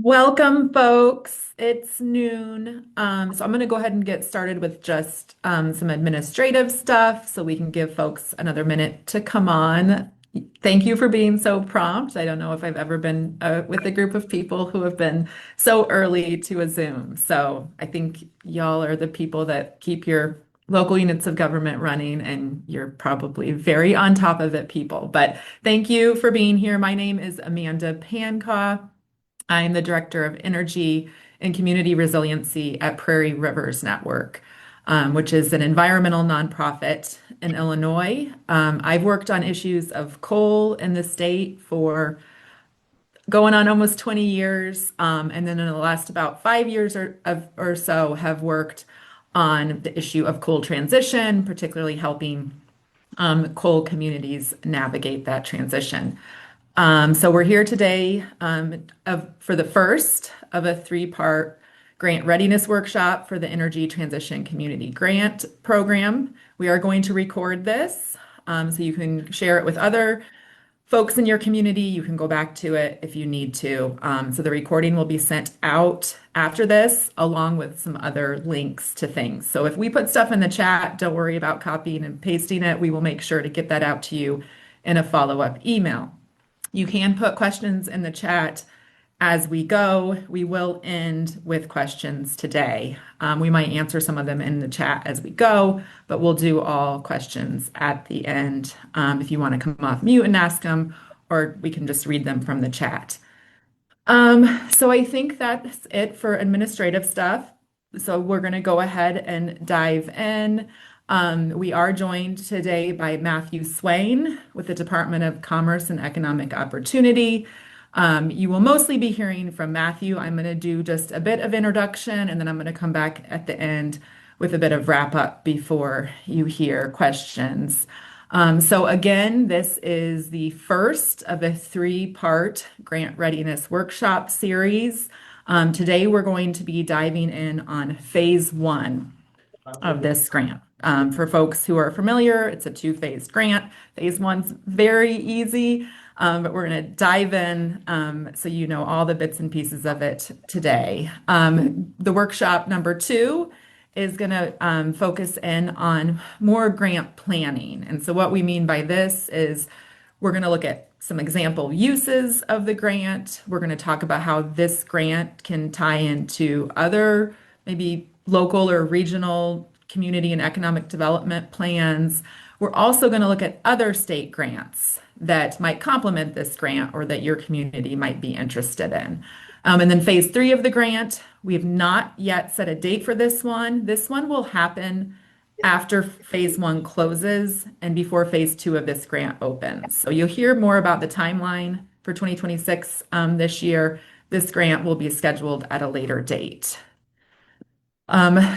Welcome, folks. It's noon. So I'm going to go ahead and get started with just some administrative stuff so we can give folks another minute to come on. Thank you for being so prompt. I don't know if I've ever been with a group of people who have been so early to a Zoom. So I think y'all are the people that keep your local units of government running, and you're probably very on top of it, people. But thank you for being here. My name is Amanda Pancaw. I'm the Director of Energy and Community Resiliency at Prairie Rivers Network, which is an environmental nonprofit in Illinois. I've worked on issues of coal in the state for going on almost 20 years. And then in the last about 5 years or so have worked on the issue of coal transition, particularly helping coal communities navigate that transition. So we're here today for the first of a three-part grant readiness workshop for the Energy Transition Community Grant Program. We are going to record this so you can share it with other folks in your community. You can go back to it if you need to. So the recording will be sent out after this, along with some other links to things. So if we put stuff in the chat, don't worry about copying and pasting it. We will make sure to get that out to you in a follow-up email. You can put questions in the chat as we go. We will end with questions today. We might answer some of them in the chat as we go, but we'll do all questions at the end if you want to come off mute and ask them, or we can just read them from the chat. So I think that's it for administrative stuff. So we're going to go ahead and dive in. We are joined today by Matthew Swaine with the Department of Commerce and Economic Opportunity. You will mostly be hearing from Matthew. I'm going to do just a bit of introduction, and then I'm going to come back at the end with a bit of wrap up before you hear questions. So again, this is the first of a three-part grant readiness workshop series. Today, we're going to be diving in on phase one of this grant. For folks who are familiar, it's a two-phased grant. Phase one's very easy, but we're going to dive in so you know all the bits and pieces of it today. The workshop number two is going to focus in on more grant planning. And so what we mean by this is we're going to look at some example uses of the grant. We're going to talk about how this grant can tie into other maybe local or regional community and economic development plans. We're also going to look at other state grants that might complement this grant or that your community might be interested in. And then phase three of the grant, we have not yet set a date for this one. This one will happen after phase one closes and before phase two of this grant opens. So you'll hear more about the timeline for 2026 this year. This grant will be scheduled at a later date.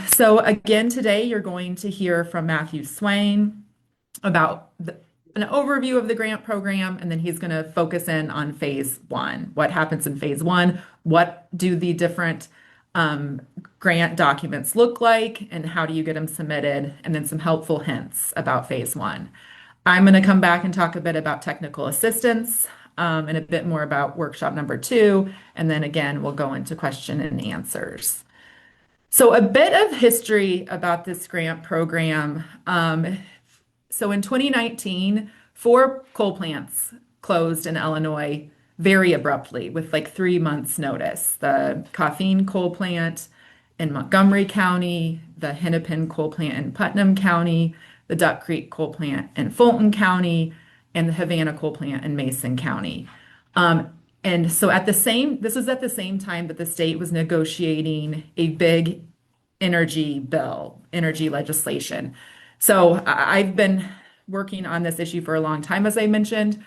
So again, today you're going to hear from Matthew Swaine about an overview of the grant program, and then he's going to focus in on phase one. What happens in phase one? What do the different grant documents look like, and how do you get them submitted? And then some helpful hints about phase one. I'm going to come back and talk a bit about technical assistance and a bit more about workshop number two. And then again, we'll go into question and answers. So a bit of history about this grant program. So in 2019, 4 coal plants closed in Illinois very abruptly with like 3 months notice. The Coffeen coal plant in Montgomery County, the Hennepin coal plant in Putnam County, the Duck Creek coal plant in Fulton County, and the Havana coal plant in Mason County. And so this was at the same time that the state was negotiating a big energy bill, energy legislation. So I've been working on this issue for a long time, as I mentioned.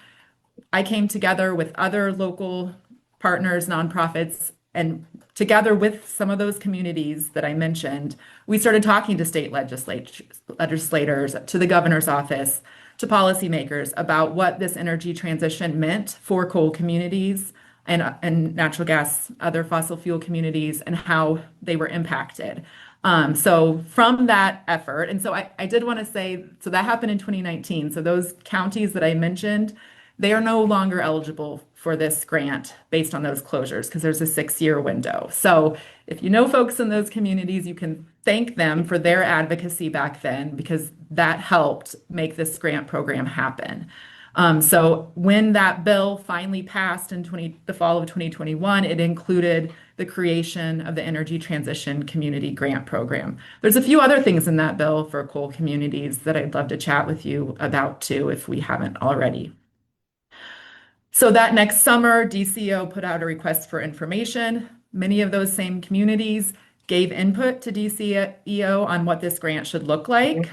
I came together with other local partners, nonprofits, and together with some of those communities that I mentioned, we started talking to state legislators, to the governor's office, to policymakers about what this energy transition meant for coal communities and natural gas, other fossil fuel communities, and how they were impacted. So from that effort, and so I did want to say, so that happened in 2019. So those counties that I mentioned, they are no longer eligible for this grant based on those closures because there's a 6-year window. So if you know folks in those communities, you can thank them for their advocacy back then because that helped make this grant program happen. So when that bill finally passed in the fall of 2021, it included the creation of the Energy Transition Community Grant Program. There's a few other things in that bill for coal communities that I'd love to chat with you about too, if we haven't already. So that next summer, DCO put out a request for information. Many of those same communities gave input to DCEO on what this grant should look like.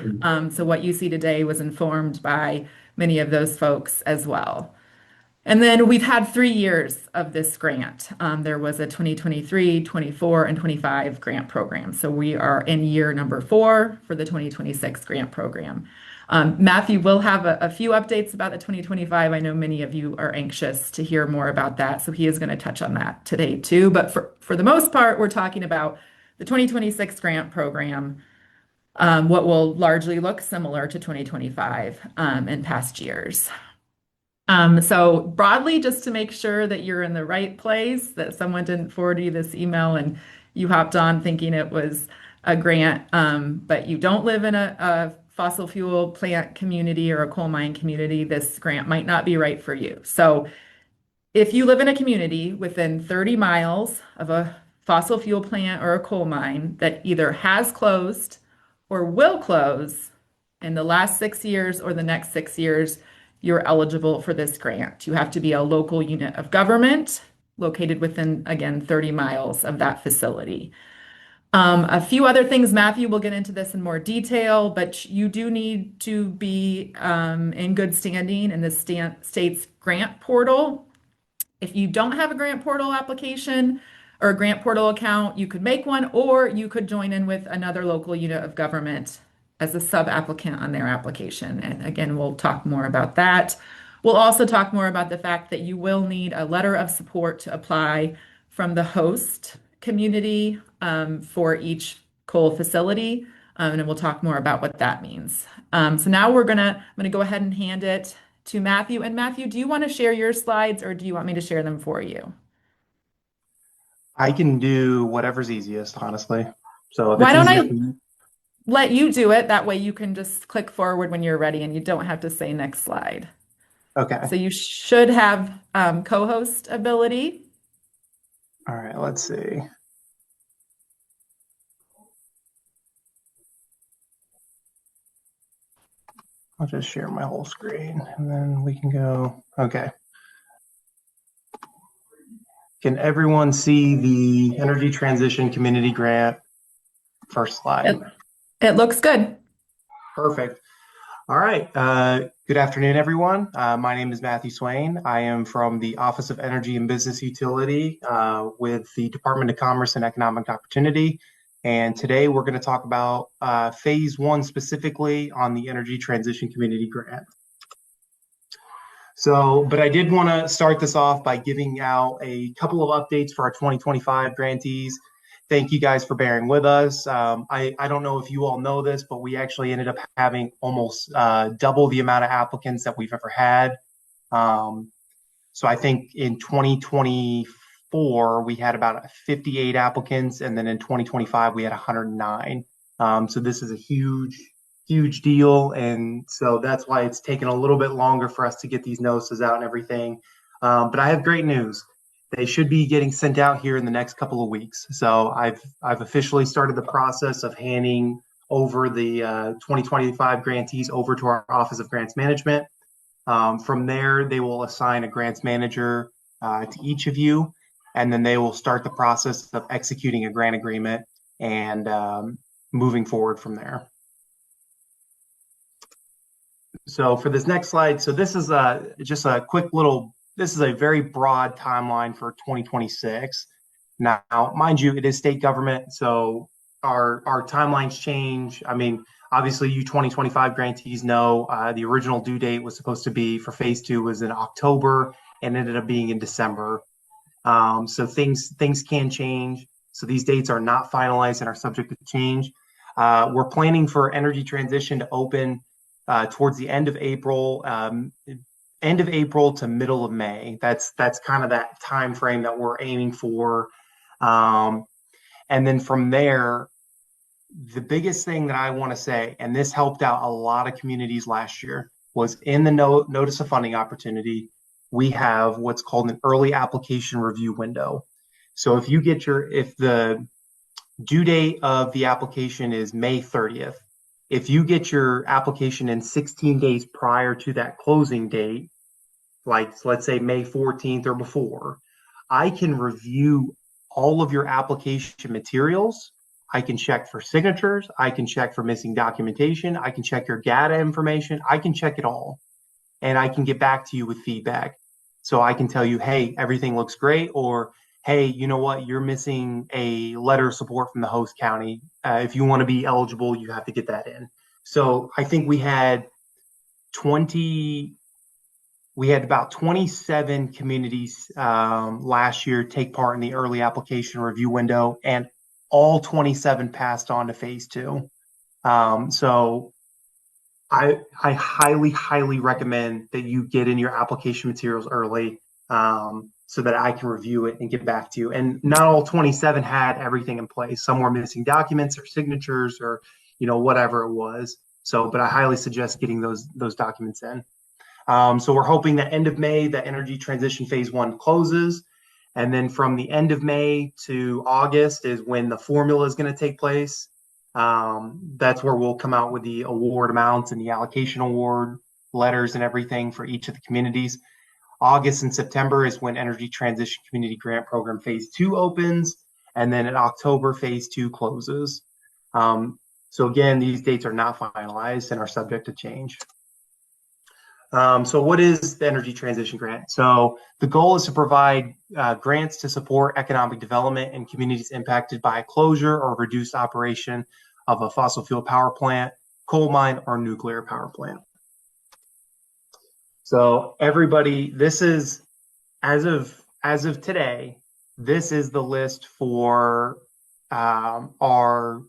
So what you see today was informed by many of those folks as well. And then we've had 3 years of this grant. There was a 2023, 24, and 25 grant program. So we are in year number 4 for the 2026 grant program. Matthew will have a few updates about the 2025. I know many of you are anxious to hear more about that, so he is going to touch on that today too. But for the most part, we're talking about the 2026 grant program, what will largely look similar to 2025 and past years. So broadly, just to make sure that you're in the right place, that someone didn't forward you this email and you hopped on thinking it was a grant, but you don't live in a fossil fuel plant community or a coal mine community, this grant might not be right for you. So if you live in a community within 30 miles of a fossil fuel plant or a coal mine that either has closed or will close in the last 6 years or the next 6 years, you're eligible for this grant. You have to be a local unit of government located within, again, 30 miles of that facility. A few other things, Matthew will get into this in more detail, but you do need to be in good standing in the state's grant portal. If you don't have a grant portal application or a grant portal account, you could make one, or you could join in with another local unit of government as a sub-applicant on their application. And again, we'll talk more about that. We'll also talk more about the fact that you will need a letter of support to apply from the host community for each coal facility. And we'll talk more about what that means. So now I'm gonna go ahead and hand it to Matthew. And Matthew, do you want to share your slides or do you want me to share them for you? I can do whatever's easiest, honestly. So if Why it's don't easier I for you, let you do it? That way you can just click forward when you're ready and you don't have to say next slide. okay. So you should have co-host ability. All right, let's see. I'll just share my whole screen and then we can go. Okay. Can everyone see the Energy Transition Community Grant first slide? It looks good. Perfect. All right. Good afternoon, everyone. My name is Matthew Swaine. I am from the Office of Energy and Business Utility with the Department of Commerce and Economic Opportunity. And today we're going to talk about phase 1 specifically on the Energy Transition Community Grant. But I did want to start this off by giving out a couple of updates for our 2025 grantees. Thank you guys for bearing with us. I don't know if you all know this, but we actually ended up having almost double the amount of applicants that we've ever had. So I think in 2024, we had about 58 applicants, and then in 2025, we had 109. So this is a huge deal. And so that's why it's taken a little bit longer for us to get these notices out and everything. But I have great news. They should be getting sent out here in the next couple of weeks. So I've officially started the process of handing over the 2025 grantees over to our Office of Grants Management. From there, they will assign a grants manager to each of you, and then they will start the process of executing a grant agreement and moving forward from there. So for this next slide, so this is just a quick little, this is a very broad timeline for 2026. Now, mind you, it is state government, so our timelines change. I mean, obviously, you 2025 grantees know the original due date was supposed to be for phase 2 was in October and ended up being in December. So things can change. So these dates are not finalized and are subject to change. We're planning for energy transition to open towards the end of April. end of April to middle of May. That's kind of that time frame that we're aiming for. Um, and then from there, the biggest thing that I want to say, and this helped out a lot of communities last year, was in the notice of funding opportunity, we have what's called an early application review window. So if the due date of the application is May 30th, if you get your application in 16 days prior to that closing date, like let's say May 14th or before, I can review all of your application materials. I can check for signatures. I can check for missing documentation. I can check your GATA information. I can check it all. And I can get back to you with feedback. So I can tell you, hey, everything looks great, or hey, you know what, you're missing a letter of support from the host county. If you want to be eligible, you have to get that in. So I think 20, we had about 27 communities last year take part in the early application review window, and all 27 passed on to phase two. So I highly, highly recommend that you get in your application materials early, so that I can review it and get back to you. And not all 27 had everything in place. Some were missing documents or signatures or, whatever it was. So, but I highly suggest getting those documents in. So we're hoping that end of May, the energy transition phase one closes. And then from the end of May to August is when the formula is going to take place. That's where we'll come out with the award amounts and the allocation award letters and everything for each of the communities. August and September is when Energy Transition Community Grant Program Phase 2 opens. And then in October, Phase 2 closes. So again, these dates are not finalized and are subject to change. So what is the Energy Transition Grant? So the goal is to provide grants to support economic development in communities impacted by a closure or reduced operation of a fossil fuel power plant, coal mine, or nuclear power plant. So everybody, this is, as of today, this is the list for our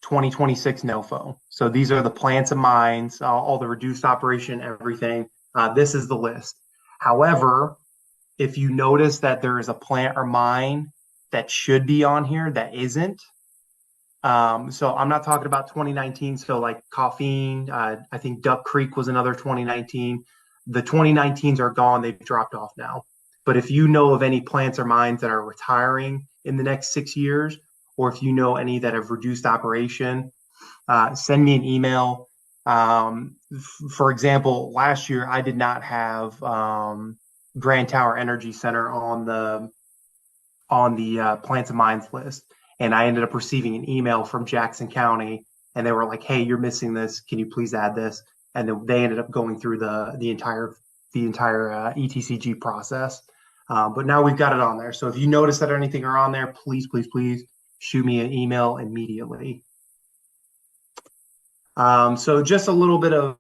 2026 NOFO. So these are the plants and mines, all the reduced operation, everything. This is the list. However, if you notice that there is a plant or mine that should be on here that isn't, so I'm not talking about 2019. So like Coffeen, I think Duck Creek was another 2019. The 2019s are gone. They've dropped off now. But if you know of any plants or mines that are retiring in the next 6 years, or if you know any that have reduced operation, send me an email. For example, last year I did not have Grand Tower Energy Center on the plants and mines list, and I ended up receiving an email from Jackson County, and they were like, "Hey, you're missing this. Can you please add this?" And then they ended up going through the entire ETCG process. But now we've got it on there. So if you notice that anything are on there, please, please, please shoot me an email immediately. So just a little bit of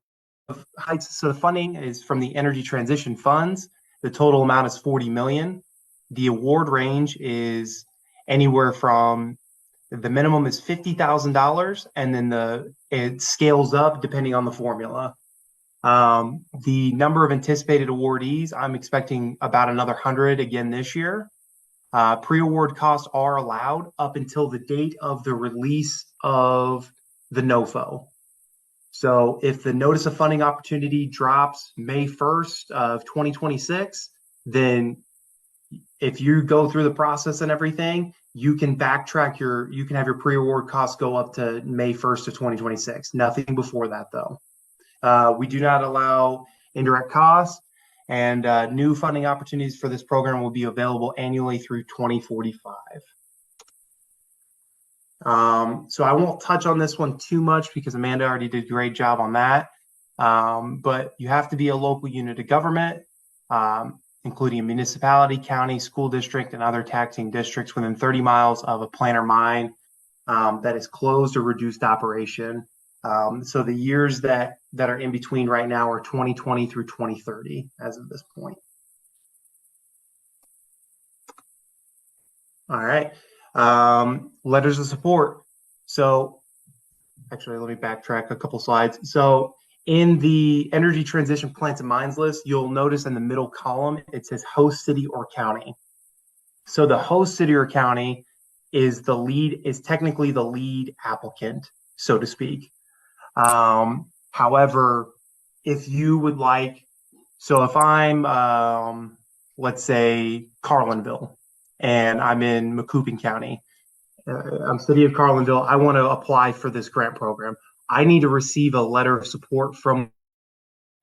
heights. So the funding is from the energy transition funds. The total amount is 40 million. The award range is anywhere from, the minimum is $50,000, and then it scales up depending on the formula. The number of anticipated awardees, I'm expecting about another 100 again this year. Pre-award costs are allowed up until the date of the release of the NOFO. So if the notice of funding opportunity drops May 1st of 2026, then if you go through the process and everything, you can backtrack you can have your pre-award costs go up to May 1st of 2026. Nothing before that though. We do not allow indirect costs, and new funding opportunities for this program will be available annually through 2045. So I won't touch on this one too much because Amanda already did a great job on that. But you have to be a local unit of government, including a municipality, county, school district, and other taxing districts within 30 miles of a plant or mine that is closed or reduced operation. So the years that are in between right now are 2020 through 2030 as of this point. All right. Letters of support. So actually, let me backtrack a couple slides. So In the energy transition plants and mines list, you'll notice in the middle column, it says host city or county. So the host city or county is technically the lead applicant, so to speak. However, if you would like, so if I'm, let's say Carlinville, and I'm in Macoupin County, I'm city of Carlinville, I want to apply for this grant program. I need to receive a letter of support from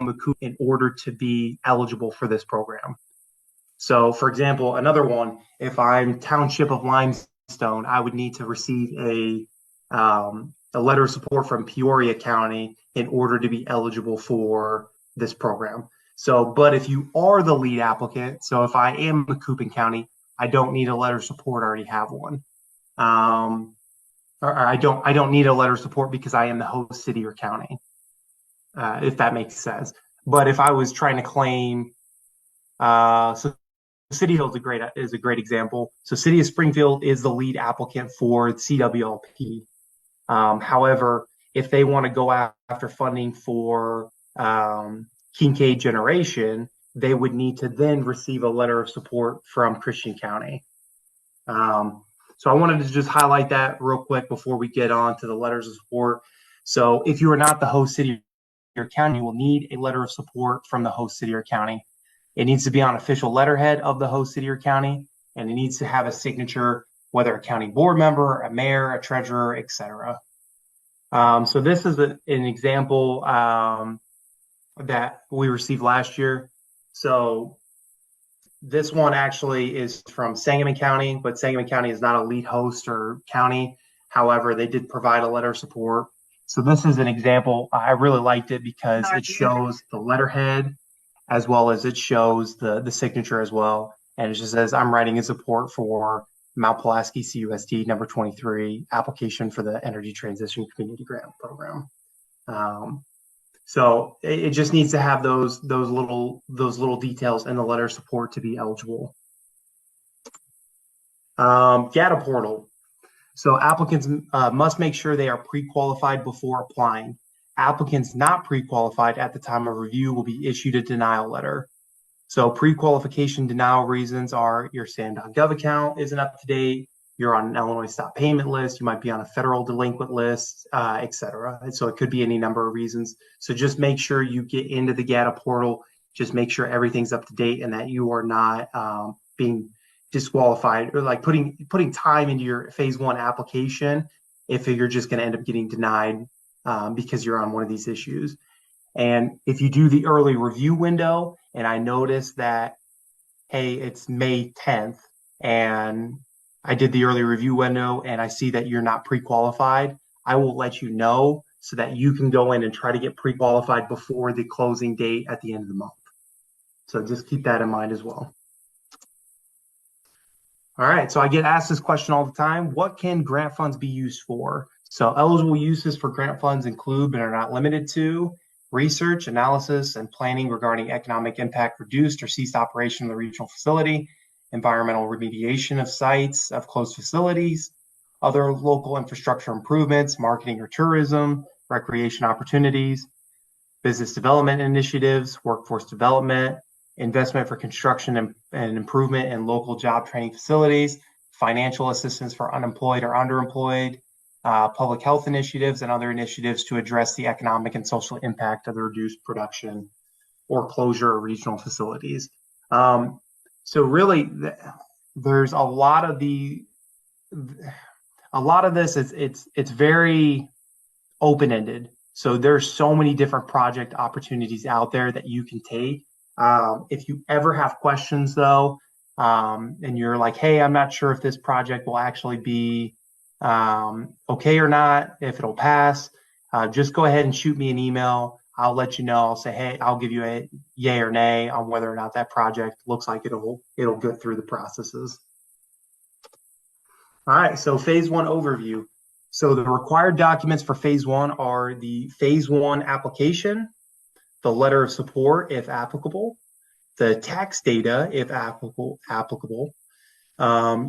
Macoupin in order to be eligible for this program. So, for example, another one, if I'm Township of Limestone, I would need to receive a letter of support from Peoria County in order to be eligible for this program. So, but if you are the lead applicant, so if I am Macoupin County, I don't need a letter of support. I already have one. Or I don't need a letter of support because I am the host city or county, if that makes sense. But if I was trying to claim, so City Hill is a great example. So City of Springfield is the lead applicant for CWLP. However, if they want to go after funding for Kincaid Generation, they would need to then receive a letter of support from Christian County. So I wanted to just highlight that real quick before we get on to the letters of support. So if you are not the host city or county, you will need a letter of support from the host city or county. It needs to be on official letterhead of the host city or county, and it needs to have a signature, whether a county board member, a mayor, a treasurer, etc. So this is an example that we received last year. So this one actually is from Sangamon County, but Sangamon County is not a lead host or county. However, they did provide a letter of support. So this is an example. I really liked it because it shows the letterhead as well as it shows the signature as well. And it just says, I'm writing in support for Mount Pulaski CUSD number 23 application for the Energy Transition Community Grant Program. So it just needs to have those little details in the letter of support to be eligible. GATA portal. So applicants must make sure they are pre-qualified before applying. Applicants not pre-qualified at the time of review will be issued a denial letter. So pre-qualification denial reasons are your SAM.gov account isn't up to date, you're on an Illinois stop payment list, you might be on a federal delinquent list, etc. And so it could be any number of reasons. So just make sure you get into the GATA portal, just make sure everything's up to date and that you are not being disqualified or like putting time into your phase one application if you're just going to end up getting denied because you're on one of these issues. And if you do the early review window, and I notice that, hey, it's May 10th, and I did the early review window, and I see that you're not pre-qualified, I will let you know so that you can go in and try to get pre-qualified before the closing date at the end of the month. So just keep that in mind as well. All right, so I get asked this question all the time. What can grant funds be used for? So eligible uses for grant funds include, but are not limited to, research, analysis, and planning regarding economic impact reduced or ceased operation of the regional facility, environmental remediation of sites of closed facilities, other local infrastructure improvements, marketing or tourism, recreation opportunities, business development initiatives, workforce development, investment for construction and improvement in local job training facilities, financial assistance for unemployed or underemployed, public health initiatives, and other initiatives to address the economic and social impact of the reduced production or closure of regional facilities. So really, there's a lot of this. It's very open-ended. So there's so many different project opportunities out there that you can take. If you ever have questions though, and you're like, hey, I'm not sure if this project will actually be okay or not, if it'll pass, just go ahead and shoot me an email. I'll let you know. I'll say, hey, I'll give you a yay or nay on whether or not that project looks like it'll get through the processes. All right, so phase one overview. So the required documents for phase one are the phase one application, the letter of support if applicable, the tax data if applicable,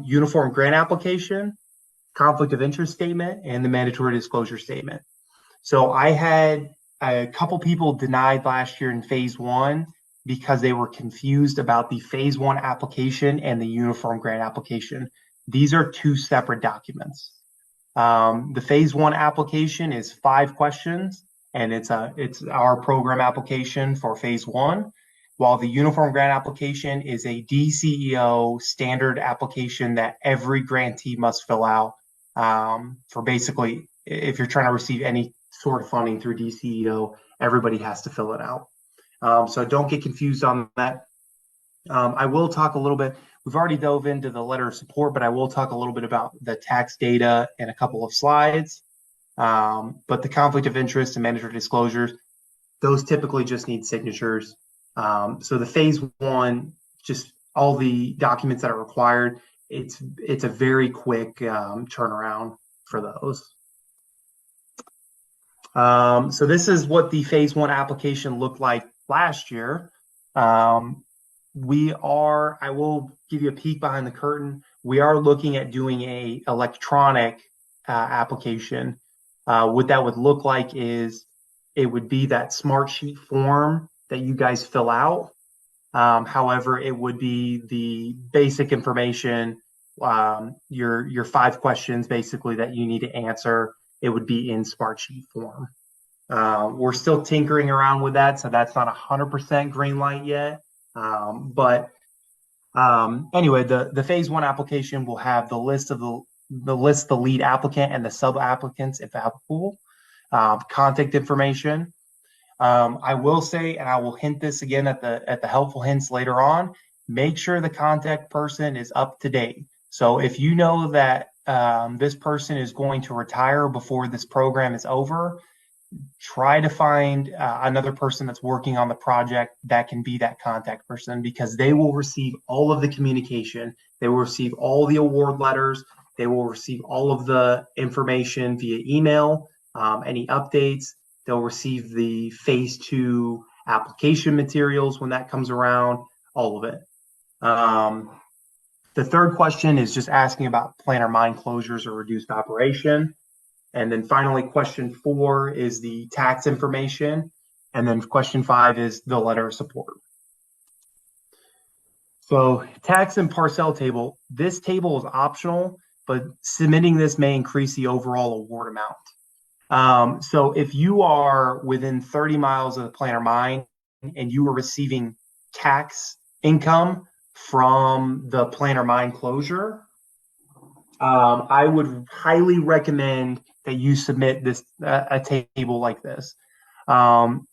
uniform grant application, conflict of interest statement, and the mandatory disclosure statement. So I had a couple people denied last year in phase one because they were confused about the phase one application and the uniform grant application. These are two separate documents. The phase one application is 5 questions, and it's our program application for phase one, while the uniform grant application is a DCEO standard application that every grantee must fill out for basically if you're trying to receive any sort of funding through DCEO, everybody has to fill it out. So don't get confused on that. I will talk a little bit. We've already dove into the letter of support, but I will talk a little bit about the tax data in a couple of slides. But the conflict of interest and mandatory disclosures, those typically just need signatures. So the phase one, just all the documents that are required, it's a very quick turnaround for those. So this is what the phase one application looked like last year. I will give you a peek behind the curtain. We are looking at doing a electronic application. What that would look like is it would be that smart sheet form that you guys fill out. However, it would be the basic information, your 5 questions basically that you need to answer. It would be in smart sheet form. We're still tinkering around with that, so that's not 100% green light yet. But anyway, the phase one application will have the list of the lead applicant and the sub applicants, if applicable, contact information. I will say, and I will hint this again at the helpful hints later on, make sure the contact person is up to date. So if you know that this person is going to retire before this program is over, try to find another person that's working on the project that can be that contact person, because they will receive all of the communication. They will receive all the award letters. They will receive all of the information via email, any updates. They'll receive the phase 2 application materials when that comes around, all of it. The third question is just asking about planner mine closures or reduced operation. And then finally, question 4 is the tax information. And then question 5 is the letter of support. So tax and parcel table, this table is optional, but submitting this may increase the overall award amount. So if you are within 30 miles of the planner mine and you are receiving tax income from the planner mine closure, I would highly recommend that you submit this a table like this.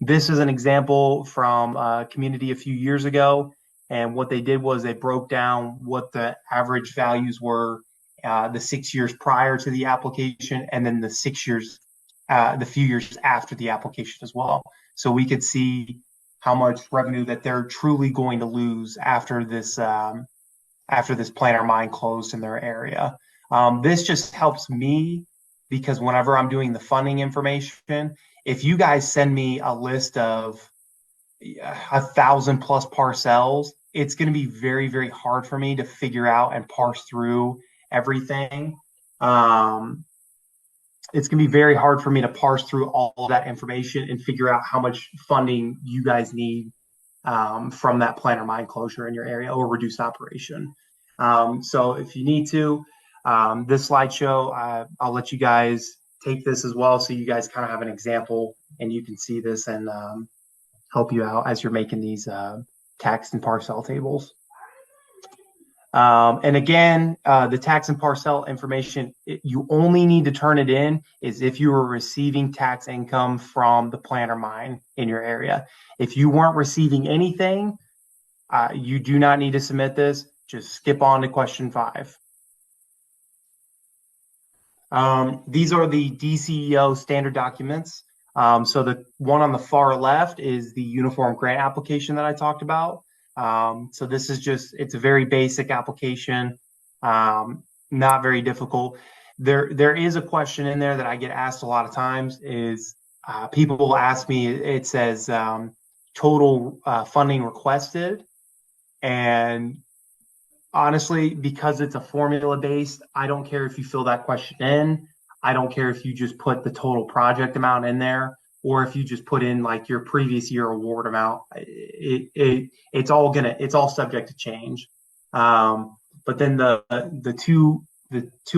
This is an example from a community a few years ago, and what they did was they broke down what the average values were the 6 years prior to the application, and then the 6 years, the few years after the application as well. So we could see how much revenue that they're truly going to lose after this planner mine closed in their area. This just helps me because whenever I'm doing the funding information, if you guys send me a list of 1,000 plus parcels, it's going to be very, very hard for me to figure out and parse through everything. It's going to be very hard for me to parse through all of that information and figure out how much funding you guys need from that planner mine closure in your area or reduced operation. So if you need to, this slideshow, I'll let you guys take this as well so you guys kind of have an example and you can see this and help you out as you're making these tax and parcel tables. And again, the tax and parcel information, you only need to turn it in is if you were receiving tax income from the planter mine in your area. If you weren't receiving anything, you do not need to submit this. Just skip on to question 5. These are the DCEO standard documents. So the one on the far left is the uniform grant application that I talked about. So this is just, it's a very basic application, not very difficult. There is a question in there that I get asked a lot of times is people will ask me, it says total funding requested. And honestly, because it's a formula based, I don't care if you fill that question in. I don't care if you just put the total project amount in there. or if you just put in like your previous year award amount, it's all subject to change. But then the two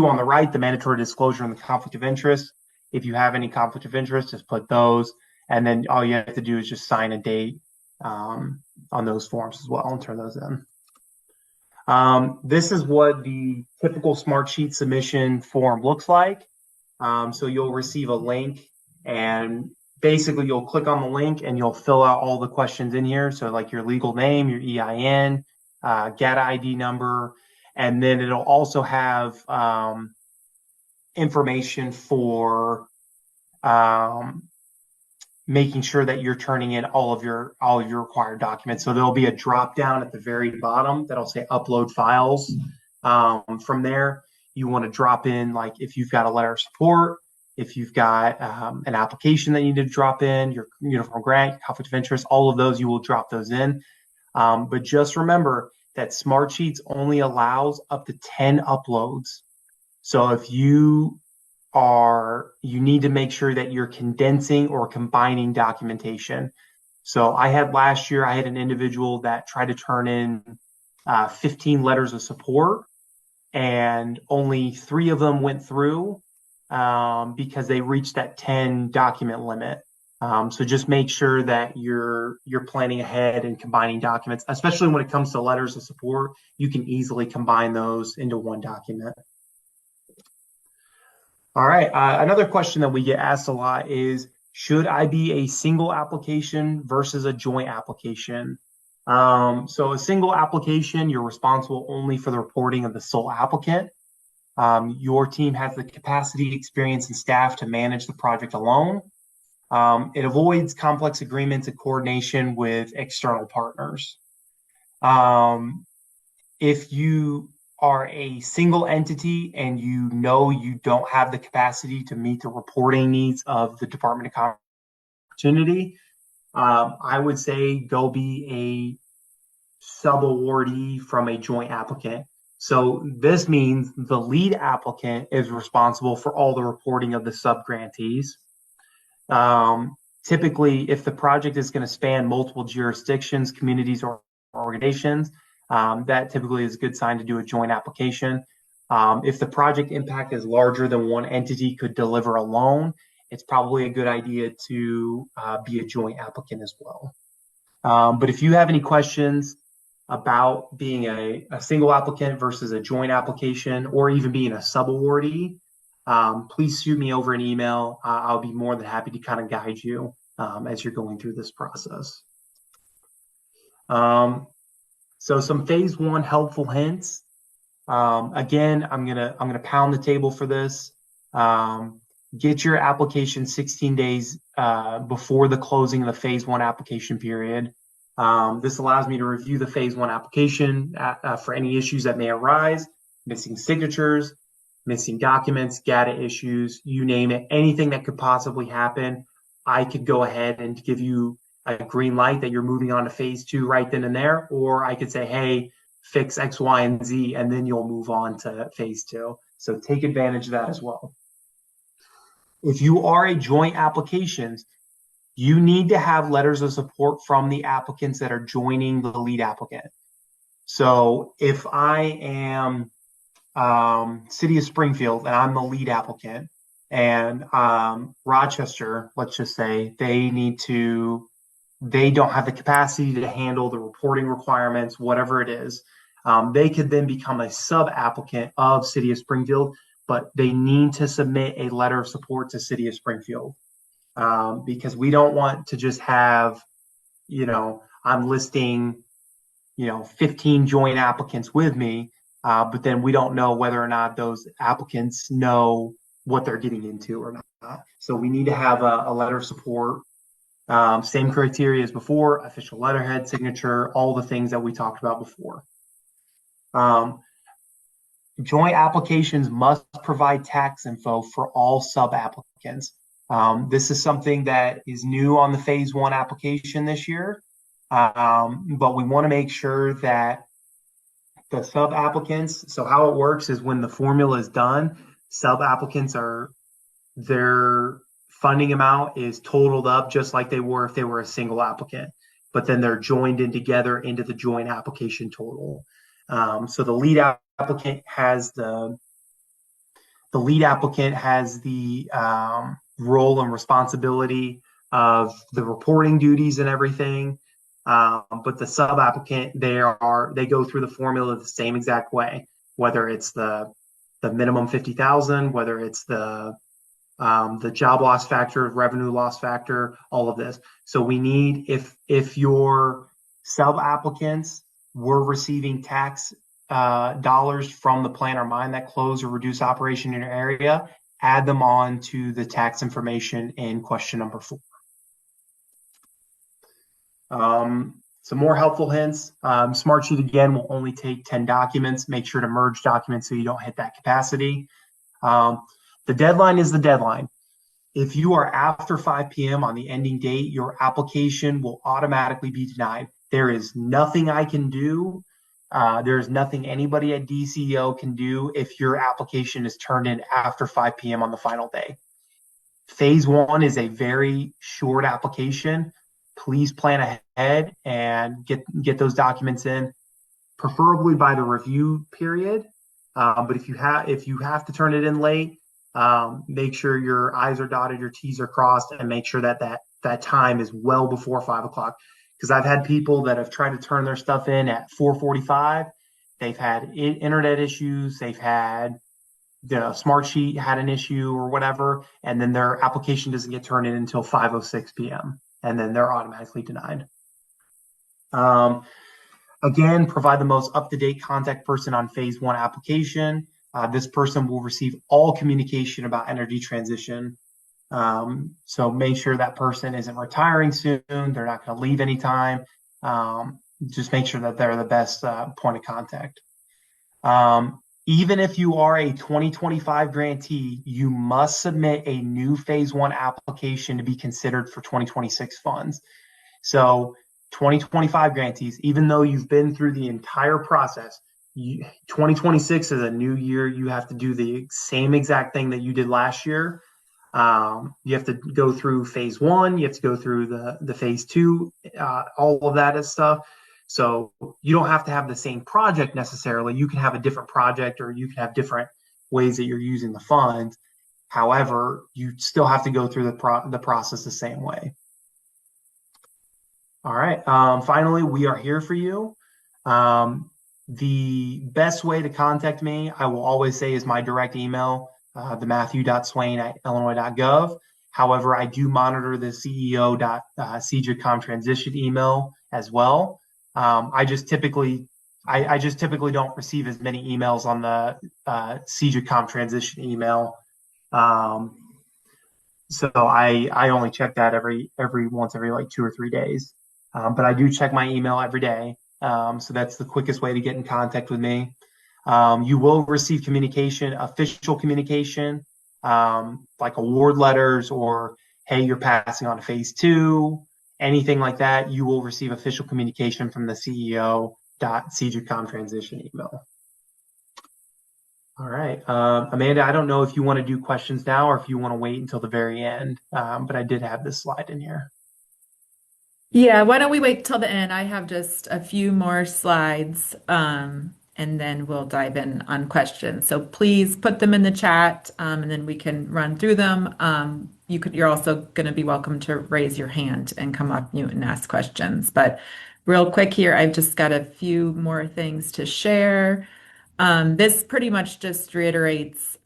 on the right, the mandatory disclosure and the conflict of interest. If you have any conflict of interest, just put those, and then all you have to do is just sign a date on those forms as well and turn those in. This is what the typical Smartsheet submission form looks like. So you'll receive a link, and basically you'll click on the link and you'll fill out all the questions in here. So like your legal name, your EIN, GATA ID number, and then it'll also have information for making sure that you're turning in all of your required documents. So there'll be a drop down at the very bottom that'll say upload files. From there, you want to drop in, like if you've got a letter of support, if you've got an application that you need to drop in, your uniform grant, conflict of interest, all of those, you will drop those in. But just remember that Smartsheets only allows up to 10 uploads. So if you need to make sure that you're condensing or combining documentation. So last year, I had an individual that tried to turn in 15 letters of support, and only 3 of them went through because they reached that 10 document limit. So just make sure that you're planning ahead and combining documents, especially when it comes to letters of support. You can easily combine those into one document. All right. Another question that we get asked a lot is, should I be a single application versus a joint application? So a single application, you're responsible only for the reporting of the sole applicant. Your team has the capacity, experience, and staff to manage the project alone. It avoids complex agreements and coordination with external partners. If you are a single entity and you know you don't have the capacity to meet the reporting needs of the Department of Opportunity, I would say go be a sub-awardee from a joint applicant. So this means the lead applicant is responsible for all the reporting of the sub-grantees. Typically, if the project is going to span multiple jurisdictions, communities, or organizations, that typically is a good sign to do a joint application. If the project impact is larger than one entity could deliver alone, it's probably a good idea to be a joint applicant as well. But if you have any questions about being a single applicant versus a joint application, or even being a sub-awardee, please shoot me over an email. I'll be more than happy to kind of guide you as you're going through this process. So some phase 1 helpful hints. Again, I'm gonna pound the table for this. Get your application 16 days before the closing of the phase 1 application period. This allows me to review the phase 1 application for any issues that may arise, missing signatures, missing documents, GATA issues, you name it, anything that could possibly happen. I could go ahead and give you a green light that you're moving on to phase 2 right then and there, or I could say, hey, fix X, Y, and Z, and then you'll move on to phase 2. So take advantage of that as well. If you are a joint applications, you need to have letters of support from the applicants that are joining the lead applicant. So if I am City of Springfield and I'm the lead applicant, and Rochester, let's just say, they don't have the capacity to handle the reporting requirements, whatever it is, they could then become a sub-applicant of City of Springfield, but they need to submit a letter of support to City of Springfield. Because we don't want to just have, I'm listing, 15 joint applicants with me, but then we don't know whether or not those applicants know what they're getting into or not. So we need to have a letter of support. Same criteria as before, official letterhead, signature, all the things that we talked about before. Joint applications must provide tax info for all sub-applicants. This is something that is new on the phase 1 application this year, but we want to make sure that the sub-applicants, so how it works is when the formula is done, sub-applicants their funding amount is totaled up just like they were if they were a single applicant, but then they're joined in together into the joint application total. So the lead applicant has the role and responsibility of the reporting duties and everything. But the sub applicant, they go through the formula the same exact way, whether it's the minimum 50,000, whether it's the job loss factor, revenue loss factor, all of this. So we need, if your sub applicants were receiving tax dollars from the plan or mine that close or reduce operation in your area, add them on to the tax information in question number 4. Some more helpful hints. Smartsheet again will only take 10 documents. Make sure to merge documents so you don't hit that capacity. The deadline is the deadline. If you are after 5 p.m. on the ending date, your application will automatically be denied. There is nothing I can do. There's nothing anybody at DCEO can do if your application is turned in after 5 p.m. on the final day. Phase 1 is a very short application. Please plan ahead and get those documents in, preferably by the review period. But if you have to turn it in late, make sure your I's are dotted, your T's are crossed, and make sure that time is well before 5 o'clock. Because I've had people that have tried to turn their stuff in at 4:45. They've had internet issues. They've had the Smartsheet had an issue or whatever, and then their application doesn't get turned in until 5:06 p.m. and then they're automatically denied. Again, provide the most up-to-date contact person on phase 1 application. This person will receive all communication about energy transition. So make sure that person isn't retiring soon. They're not going to leave anytime. Just make sure that they're the best point of contact. Even if you are a 2025 grantee, you must submit a new phase 1 application to be considered for 2026 funds. So 2025 grantees, even though you've been through the entire process, 2026 is a new year. You have to do the same exact thing that you did last year. You have to go through phase 1. You have to go through the phase 2, all of that is stuff. So you don't have to have the same project necessarily. You can have a different project, or you can have different ways that you're using the funds. However, you still have to go through the process the same way. All right. Finally, we are here for you. The best way to contact me, I will always say, is my direct email, the matthew.swaine@illinois.gov. However, I do monitor the ceo.cjcom transition email as well. I just typically don't receive as many emails on the CJCom transition email. So I only check that every like 2 or 3 days. But I do check my email every day. So that's the quickest way to get in contact with me. You will receive communication, official communication, like award letters or, hey, you're passing on to phase 2, anything like that. You will receive official communication from the CEO.CJCom transition email. All right. Amanda, I don't know if you want to do questions now or if you want to wait until the very end, but I did have this slide in here. Yeah, why don't we wait till the end? I have just a few more slides, and then we'll dive in on questions. So please put them in the chat, and then we can run through them. You're also going to be welcome to raise your hand and come off mute and ask questions. But real quick here, I've just got a few more things to share. This pretty much just reiterates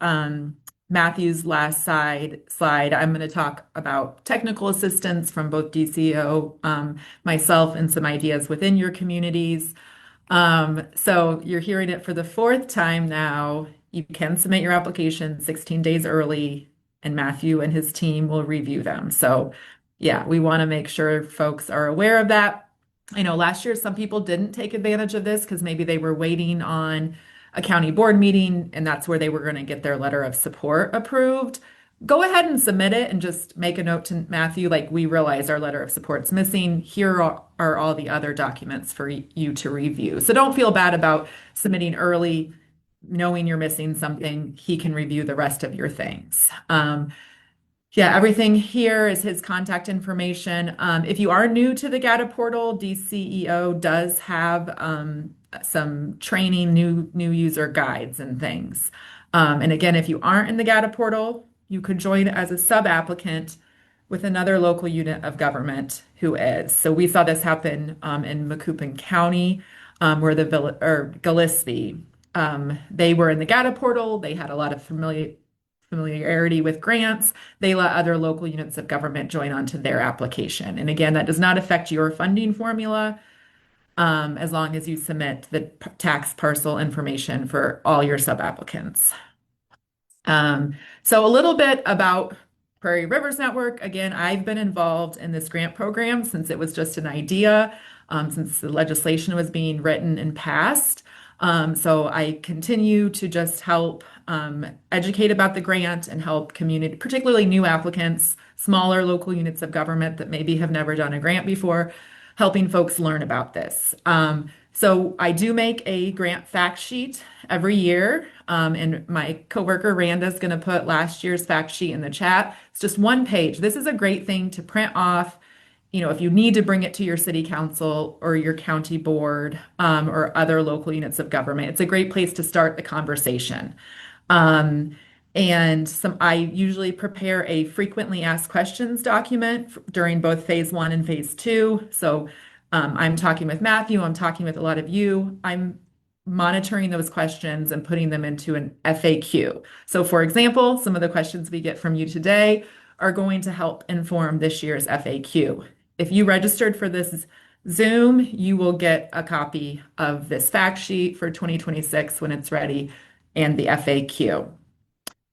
Matthew's last slide. I'm going to talk about technical assistance from both DCO, myself, and some ideas within your communities. So you're hearing it for the 4th time now. You can submit your application 16 days early, and Matthew and his team will review them. So yeah, we want to make sure folks are aware of that. I know last year some people didn't take advantage of this because maybe they were waiting on a county board meeting and that's where they were going to get their letter of support approved. Go ahead and submit it and just make a note to Matthew, like, we realize our letter of support's missing. Here are all the other documents for you to review. So don't feel bad about submitting early, knowing you're missing something. He can review the rest of your things. Yeah, everything here is his contact information. If you are new to the GATA portal, DCEO does have some training, new user guides and things. And again, if you aren't in the GATA portal, you could join as a sub-applicant with another local unit of government who is. So we saw this happen in Macoupin County, where the vill or Gillespie, they were in the GATA portal. They had a lot of familiarity with grants. They let other local units of government join onto their application. And again, that does not affect your funding formula, as long as you submit the tax parcel information for all your sub-applicants. So a little bit about Prairie Rivers Network. Again, I've been involved in this grant program since it was just an idea, since the legislation was being written and passed. So I continue to just help educate about the grant and help community, particularly new applicants, smaller local units of government that maybe have never done a grant before, helping folks learn about this. So I do make a grant fact sheet every year, and my coworker Randa is going to put last year's fact sheet in the chat. It's just one page. This is a great thing to print off. If you need to bring it to your city council or your county board, or other local units of government, it's a great place to start the conversation. And I usually prepare a frequently asked questions document during both phase one and phase two. So I'm talking with Matthew, I'm talking with a lot of you. I'm monitoring those questions and putting them into an FAQ. So for example, some of the questions we get from you today are going to help inform this year's FAQ. If you registered for this Zoom, you will get a copy of this fact sheet for 2026 when it's ready and the FAQ.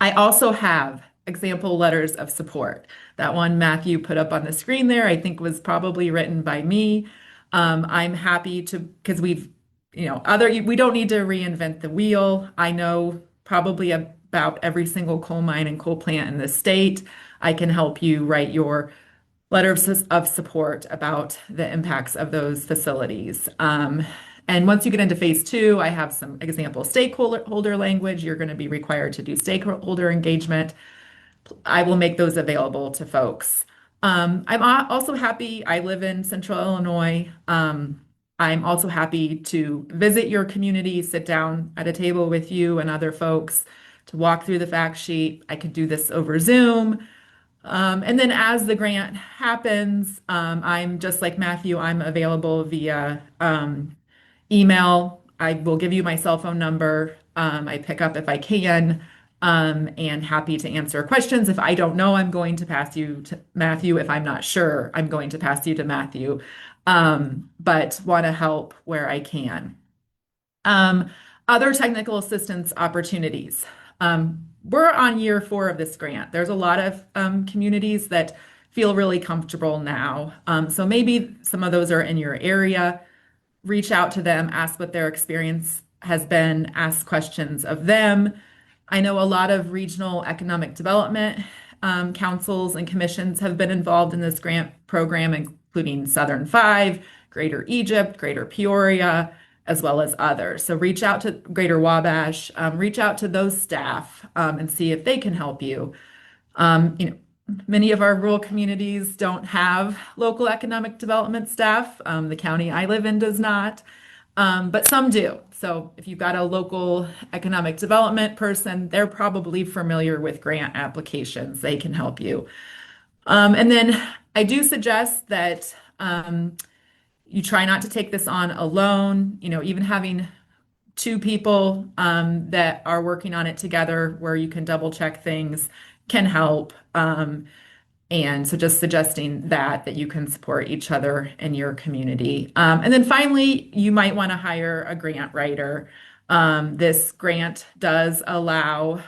I also have example letters of support. That one Matthew put up on the screen there, I think was probably written by me. I'm happy to, because we don't need to reinvent the wheel. I know probably about every single coal mine and coal plant in the state. I can help you write your letters of support about the impacts of those facilities. And once you get into phase two, I have some example stakeholder language. You're going to be required to do stakeholder engagement. I will make those available to folks. I'm also happy, I live in Central Illinois. I'm also happy to visit your community, sit down at a table with you and other folks to walk through the fact sheet. I could do this over Zoom. And then as the grant happens, I'm just like Matthew, I'm available via email. I will give you my cell phone number. I pick up if I can, and happy to answer questions. If I don't know, I'm going to pass you to Matthew. If I'm not sure, I'm going to pass you to Matthew, but want to help where I can. Other technical assistance opportunities. We're on year 4 of this grant. There's a lot of communities that feel really comfortable now. So maybe some of those are in your area. Reach out to them, ask what their experience has been, ask questions of them. I know a lot of regional economic development councils and commissions have been involved in this grant program, including Southern Five, Greater Egypt, Greater Peoria, as well as others. So reach out to Greater Wabash, reach out to those staff and see if they can help you. Many of our rural communities don't have local economic development staff. The county I live in does not, but some do. So if you've got a local economic development person, they're probably familiar with grant applications. They can help you. And then I do suggest that you try not to take this on alone. Even having 2 people that are working on it together where you can double check things can help. And so just suggesting that you can support each other in your community. And then finally, you might want to hire a grant writer. This grant does allow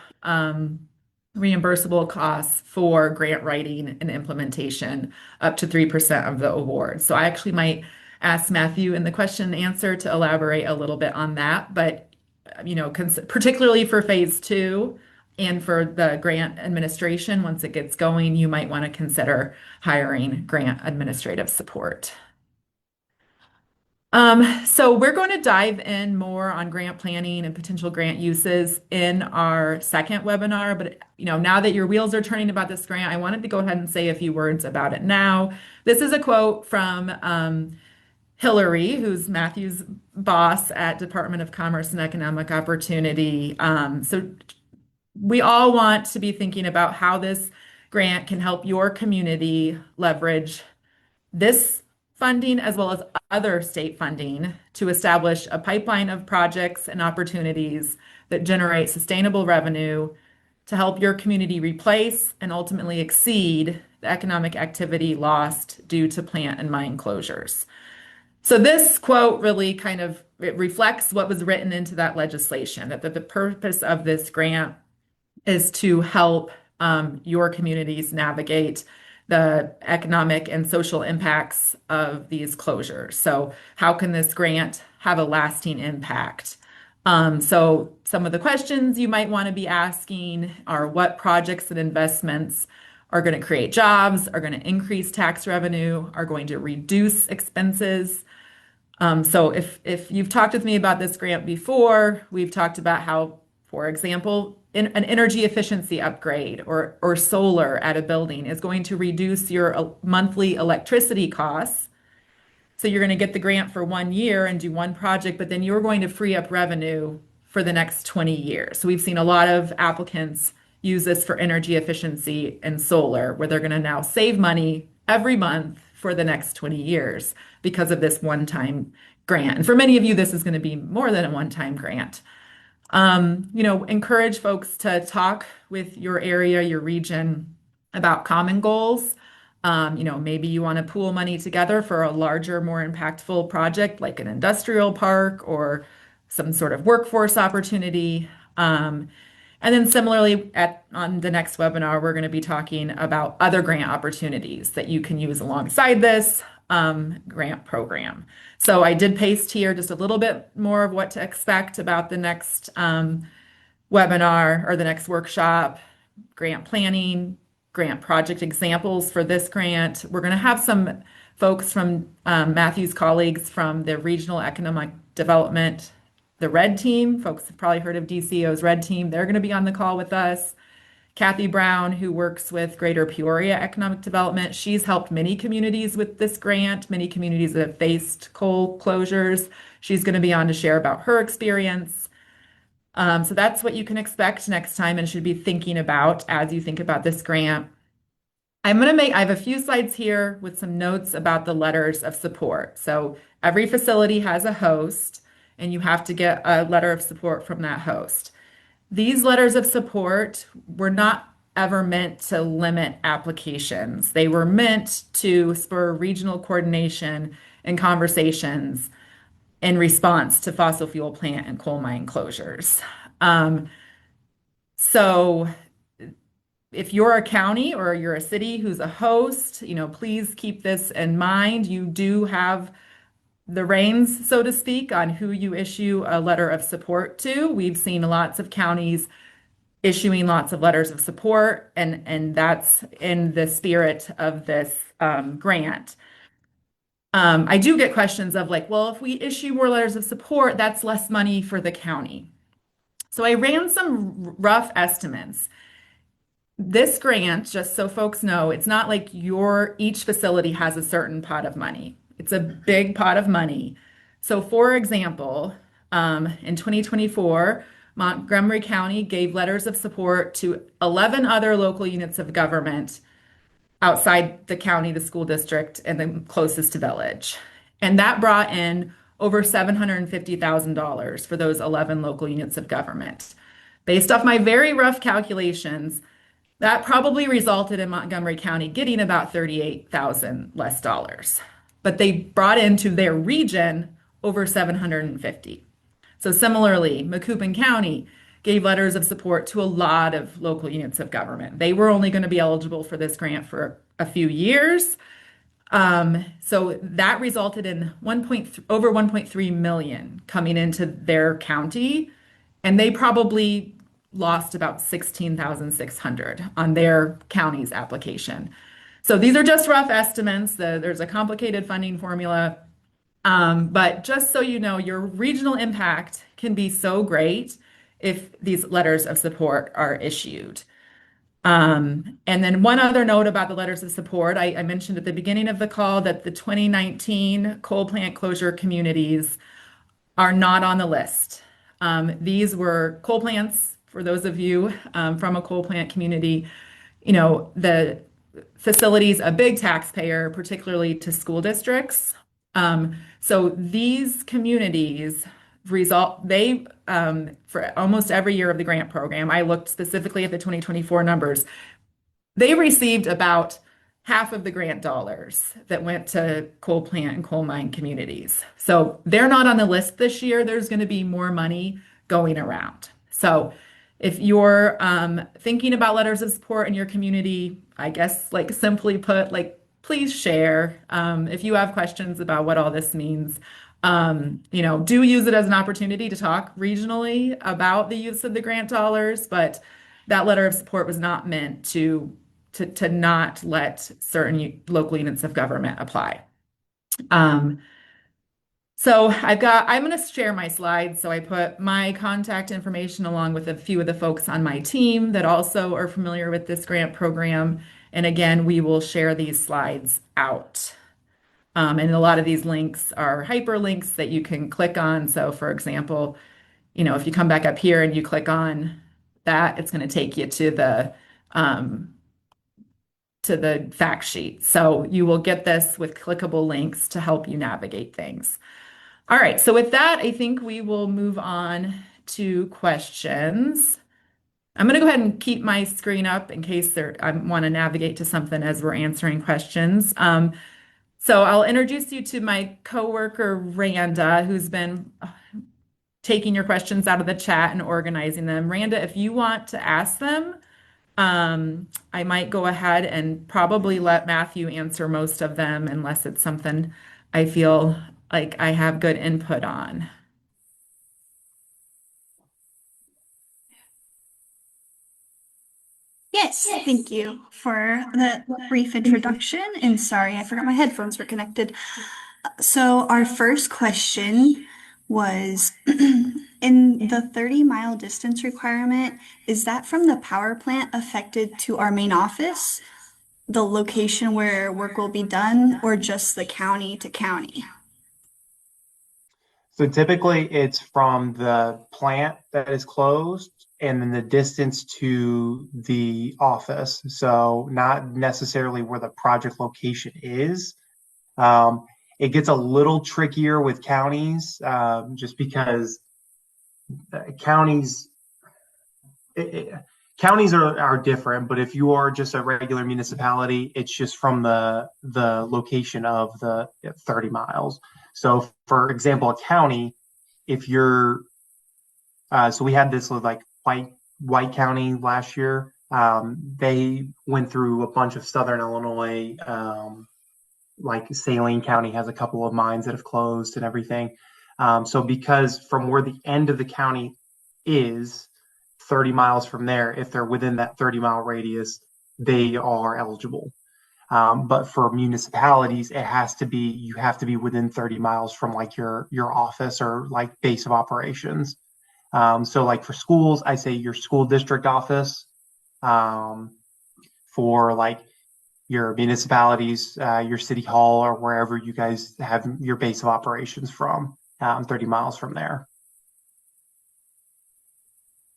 reimbursable costs for grant writing and implementation up to 3% of the award. So I actually might ask Matthew in the question and answer to elaborate a little bit on that. But, particularly for phase 2 and for the grant administration, once it gets going, you might want to consider hiring grant administrative support. So we're going to dive in more on grant planning and potential grant uses in our second webinar. But now that your wheels are turning about this grant, I wanted to go ahead and say a few words about it now. This is a quote from Hillary, who's Matthew's boss at Department of Commerce and Economic Opportunity. So we all want to be thinking about how this grant can help your community leverage this funding as well as other state funding to establish a pipeline of projects and opportunities that generate sustainable revenue to help your community replace and ultimately exceed the economic activity lost due to plant and mine closures. So this quote really kind of it reflects what was written into that legislation, that the purpose of this grant is to help your communities navigate the economic and social impacts of these closures. So, how can this grant have a lasting impact? So, some of the questions you might want to be asking are what projects and investments are going to create jobs, are going to increase tax revenue, are going to reduce expenses. So if you've talked with me about this grant before, we've talked about how, for example, an energy efficiency upgrade or solar at a building is going to reduce your monthly electricity costs. So you're going to get the grant for 1 year and do one project, but then you're going to free up revenue for the next 20 years. So we've seen a lot of applicants use this for energy efficiency and solar, where they're going to now save money every month for the next 20 years because of this one-time grant. And for many of you, this is going to be more than a one-time grant. Encourage folks to talk with your area, your region about common goals. Maybe you want to pool money together for a larger, more impactful project like an industrial park or some sort of workforce opportunity. And then similarly, on the next webinar, we're going to be talking about other grant opportunities that you can use alongside this grant program. So I did paste here just a little bit more of what to expect about the next webinar or the next workshop, grant planning, grant project examples for this grant. We're going to have some folks from Matthew's colleagues from the Regional Economic Development, the RED team. Folks have probably heard of DCO's RED team. They're going to be on the call with us. Kathy Brown, who works with Greater Peoria Economic Development, she's helped many communities with this grant, many communities that have faced coal closures. She's going to be on to share about her experience. So that's what you can expect next time and should be thinking about as you think about this grant. I have a few slides here with some notes about the letters of support. So every facility has a host, and you have to get a letter of support from that host. These letters of support were not ever meant to limit applications. They were meant to spur regional coordination and conversations in response to fossil fuel plant and coal mine closures. So if you're a county or you're a city who's a host, please keep this in mind. You do have the reins, so to speak, on who you issue a letter of support to. We've seen lots of counties issuing lots of letters of support, and that's in the spirit of this grant. I do get questions of like, well, if we issue more letters of support, that's less money for the county. So I ran some rough estimates. This grant, just so folks know, it's not like each facility has a certain pot of money. It's a big pot of money. So for example, in 2024, Montgomery County gave letters of support to 11 other local units of government outside the county, the school district, and the closest village. And that brought in over $750,000 for those 11 local units of government. Based off my very rough calculations, that probably resulted in Montgomery County getting about 38,000 less dollars. But they brought into their region over 750. So similarly, Macoupin County gave letters of support to a lot of local units of government. They were only going to be eligible for this grant for a few years. So that resulted in over 1.3 million coming into their county, and they probably lost about 16,600 on their county's application. So these are just rough estimates. There's a complicated funding formula. But just so you know, your regional impact can be so great if these letters of support are issued. And then one other note about the letters of support, I mentioned at the beginning of the call that the 2019 coal plant closure communities are not on the list. These were coal plants, for those of you from a coal plant community. The facility's a big taxpayer, particularly to school districts. So these communities for almost every year of the grant program, I looked specifically at the 2024 numbers. They received about half of the grant dollars that went to coal plant and coal mine communities. So they're not on the list this year. There's going to be more money going around. So if you're thinking about letters of support in your community, I guess, like simply put, like please share. If you have questions about what all this means, do use it as an opportunity to talk regionally about the use of the grant dollars. But that letter of support was not meant to not let certain local units of government apply. Um, so I'm going to share my slides. So I put my contact information along with a few of the folks on my team that also are familiar with this grant program. And again, we will share these slides out. And a lot of these links are hyperlinks that you can click on. So for example, if you come back up here and you click on that, it's going to take you um, to the fact sheet. So you will get this with clickable links to help you navigate things. All right, so with that, I think we will move on to questions. I'm going to go ahead and keep my screen up in case I want to navigate to something as we're answering questions. So I'll introduce you to my coworker, Randa, who's been taking your questions out of the chat and organizing them. Randa, if you want to ask them, I might go ahead and probably let Matthew answer most of them unless it's something I feel like I have good input on. Yes, thank you for the brief introduction. And sorry, I forgot my headphones were connected. So, our first question was in the 30-mile distance requirement, is that from the power plant affected to our main office, the location where work will be done, or just the county to county? So typically it's from the plant that is closed and then the distance to the office. So not necessarily where the project location is. Um, it gets a little trickier with counties, just because counties it, it- counties are different. But if you are just a regular municipality, it's just from the location of the 30 miles. So for example, a county, if you're so we had this with like White County last year. They went through a bunch of Southern Illinois. Like Saline County has a couple of mines that have closed and everything. So because from where the end of the county is 30 miles from there, if they're within that 30-mile radius, they are eligible. But for municipalities, you have to be within 30 miles from like your office or like base of operations. So like for schools, I say your school district office. Um, for like your municipalities, your city hall, or wherever you guys have your base of operations from, 30 miles from there.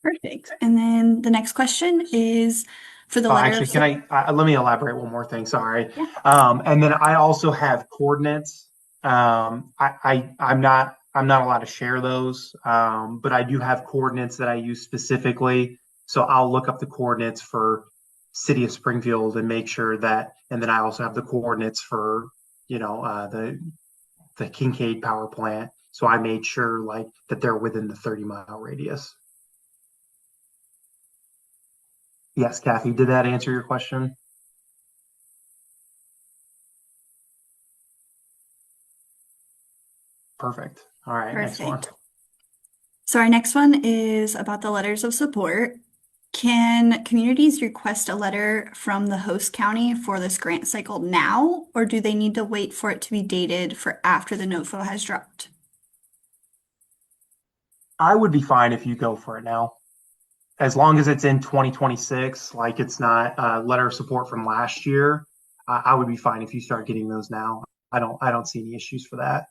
Perfect. And then the next question is for the letter Actually, of can let me elaborate one more thing. Sorry. yeah. And then I also have coordinates. I'm not allowed to share those, but I do have coordinates that I use specifically. So I'll look up the coordinates for City of Springfield and make sure that, and then I also have the coordinates for the Kincaid power plant. So I made sure like that they're within the 30-mile radius. Yes, Kathy, did that answer your question? Perfect. All right, next one. Perfect. So our next one is about the letters of support. Can communities request a letter from the host county for this grant cycle now, or do they need to wait for it to be dated for after the NOFO has dropped? I would be fine if you go for it now, as long as it's in 2026, like it's not a letter of support from last year. I would be fine if you start getting those now. I don't see any issues for that,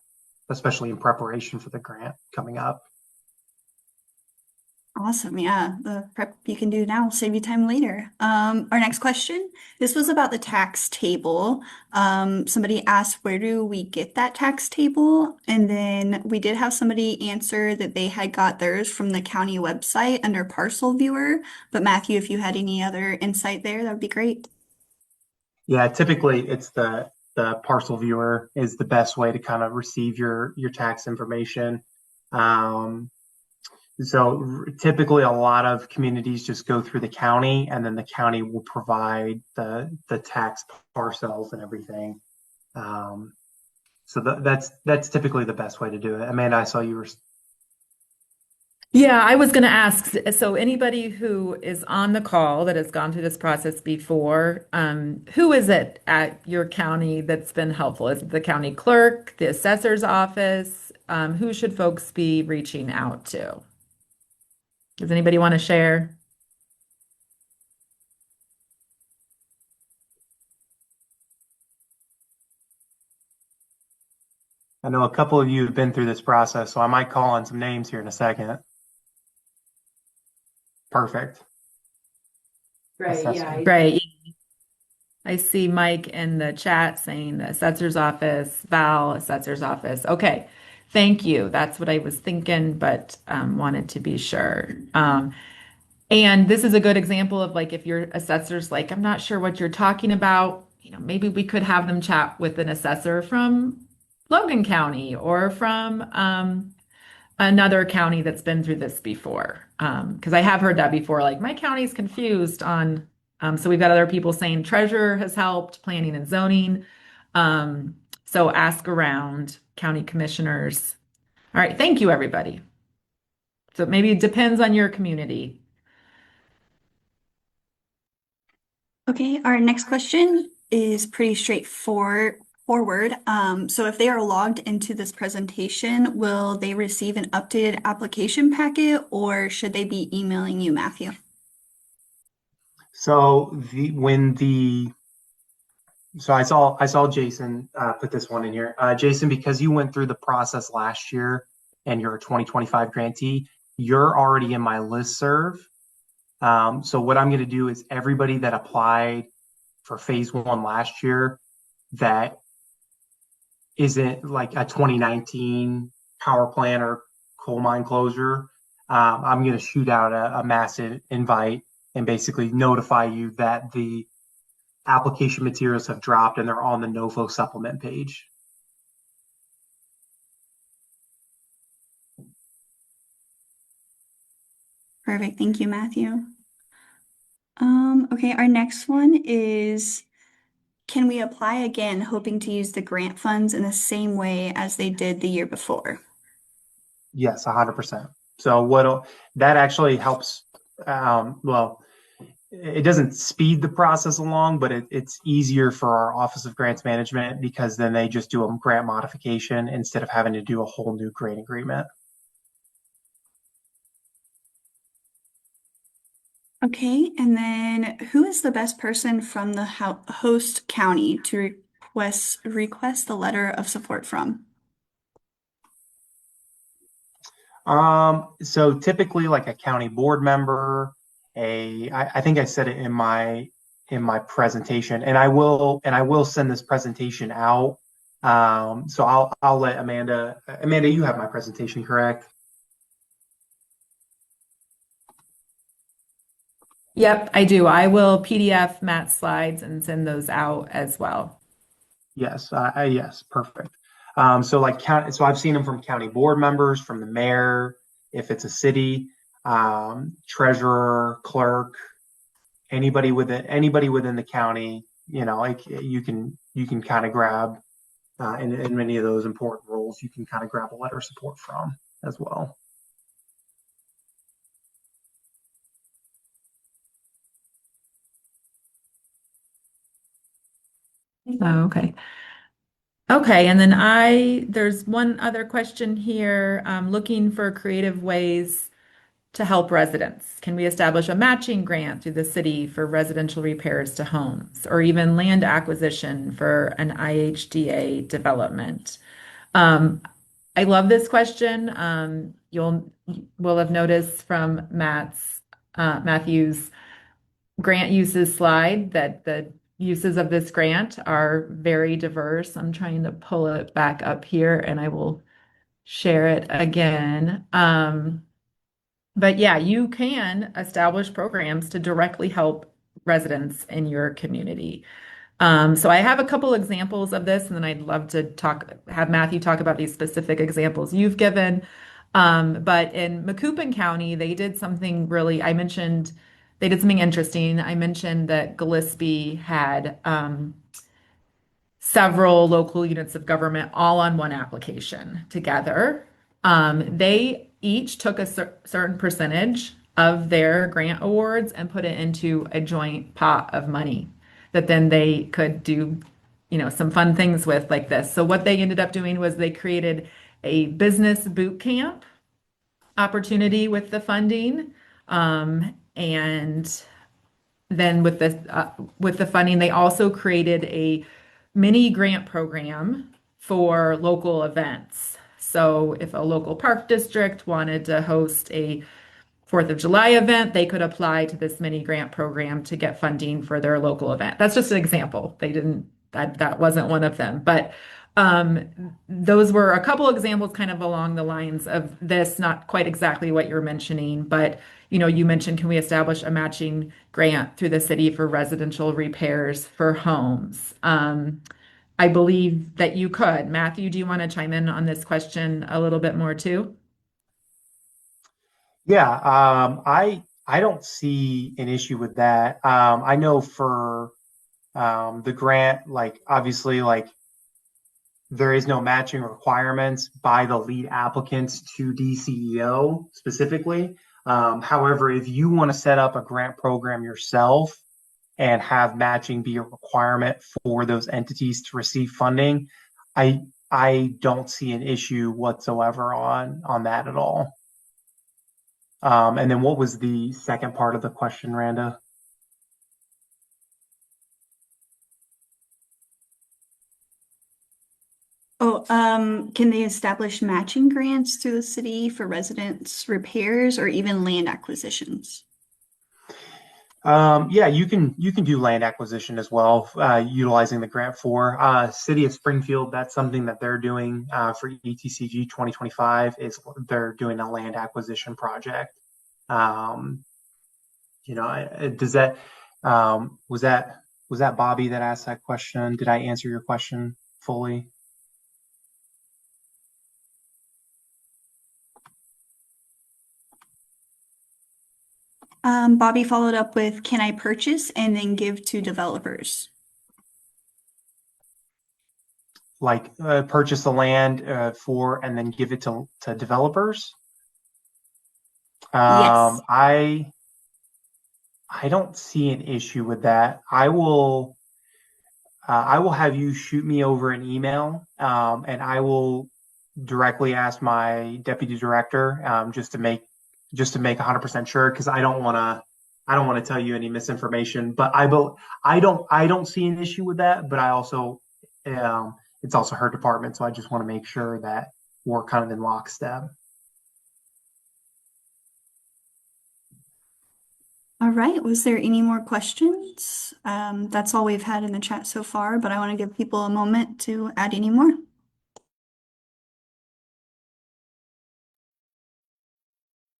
especially in preparation for the grant coming up. Awesome. Yeah, the prep you can do now will save you time later. Our next question, this was about the tax table. Somebody asked, where do we get that tax table? And then we did have somebody answer that they had got theirs from the county website under parcel viewer. But Matthew, if you had any other insight there, that would be great. Yeah, typically it's the parcel viewer is the best way to kind of receive your tax information. Um, so typically a lot of communities just go through the county and then the county will provide the tax parcels and everything. Um, so that's typically the best way to do it. Amanda, I saw you were. Yeah, I was going to ask, so anybody who is on the call that has gone through this process before, who is it at your county that's been helpful? Is it the county clerk, the assessor's office? Who should folks be reaching out to? Does anybody want to share? I know a couple of you have been through this process, so I might call on some names here in a second. Perfect. Right, yeah. Assessor. Right. I see Mike in the chat saying the assessor's office, Val, assessor's office. Okay, thank you. That's what I was thinking, but wanted to be sure. And this is a good example of like if your assessor's like, I'm not sure what you're talking about, maybe we could have them chat with an assessor from Logan County or from another county that's been through this before. Because I have heard that before, like my county's confused on, so we've got other people saying treasurer has helped, planning and zoning. So ask around county commissioners. All right, thank you, everybody. So maybe it depends on your community. Okay, our next question is pretty straightforward. So if they are logged into this presentation, will they receive an updated application packet or should they be emailing you, Matthew? So I saw Jason put this one in here. Jason, because you went through the process last year and you're a 2025 grantee, you're already in my listserv. So what I'm going to do is everybody that applied for phase one last year that isn't like a 2019 power plant or coal mine closure, I'm going to shoot out a massive invite and basically notify you that the application materials have dropped and they're on the NOFO supplement page. Perfect. Thank you, Matthew. Okay, our next one is, can we apply again, hoping to use the grant funds in the same way as they did the year before? Yes, 100%. So what that actually helps. Well, it doesn't speed the process along, but it's easier for our Office of Grants Management because then they just do a grant modification instead of having to do a whole new grant agreement. Okay, and then who is the best person from the host county to request the letter of support from? So typically like a county board member, I think I said it in my presentation, and I will send this presentation out. So I'll let Amanda. Amanda, you have my presentation, correct? Yep, I do. I will PDF Matt's slides and send those out as well. Yes, yes, perfect. So like so I've seen them from county board members, from the mayor, if it's a city, treasurer, clerk, anybody within the county, like you can kind of grab in many of those important roles, you can kind of grab a letter of support from as well. Oh, okay. Okay, and then there's one other question here, looking for creative ways to help residents. Can we establish a matching grant through the city for residential repairs to homes, or even land acquisition for an IHDA development? Um, I love this question. You'll will have noticed from Matthew's grant uses slide that the uses of this grant are very diverse. I'm trying to pull it back up here and I will share it again. But yeah, you can establish programs to directly help residents in your community. So I have a couple examples of this, and then I'd love to have Matthew talk about these specific examples you've given. But in Macoupin County, they did something interesting. I mentioned that Gillespie had several local units of government all on one application together. They each took a certain percentage of their grant awards and put it into a joint pot of money that then they could do, some fun things with like this. So what they ended up doing was they created a business boot camp opportunity with the funding. And then with the funding, they also created a mini grant program for local events. So if a local park district wanted to host a Fourth of July event, they could apply to this mini grant program to get funding for their local event. That's just an example. That wasn't one of them, but those were a couple examples kind of along the lines of this, not quite exactly what you're mentioning, but you mentioned, can we establish a matching grant through the city for residential repairs for homes? I believe that you could. Matthew, do you want to chime in on this question a little bit more too? Yeah, I don't see an issue with that. I know for the grant, like obviously, like there is no matching requirements by the lead applicants to DCEO specifically. However, if you want to set up a grant program yourself and have matching be a requirement for those entities to receive funding, I don't see an issue whatsoever on that at all. And then what was the second part of the question, Randa? Oh, can they establish matching grants through the city for residents' repairs or even land acquisitions? Yeah, you can do land acquisition as well, utilizing the grant for City of Springfield. That's something that they're doing for ETCG 2025 is they're doing a land acquisition project. Um, does that was that Bobby that asked that question? Did I answer your question fully? Bobby followed up with, can I purchase and then give to developers? Like purchase the land for and then give it to developers? Yes. I don't see an issue with that. I will have you shoot me over an email, and I will directly ask my deputy director, just to make 100% sure because I don't want to tell you any misinformation. But I don't see an issue with that. But I also it's also her department, so I just want to make sure that we're kind of in lockstep. All right. Was there any more questions? That's all we've had in the chat so far, but I want to give people a moment to add any more.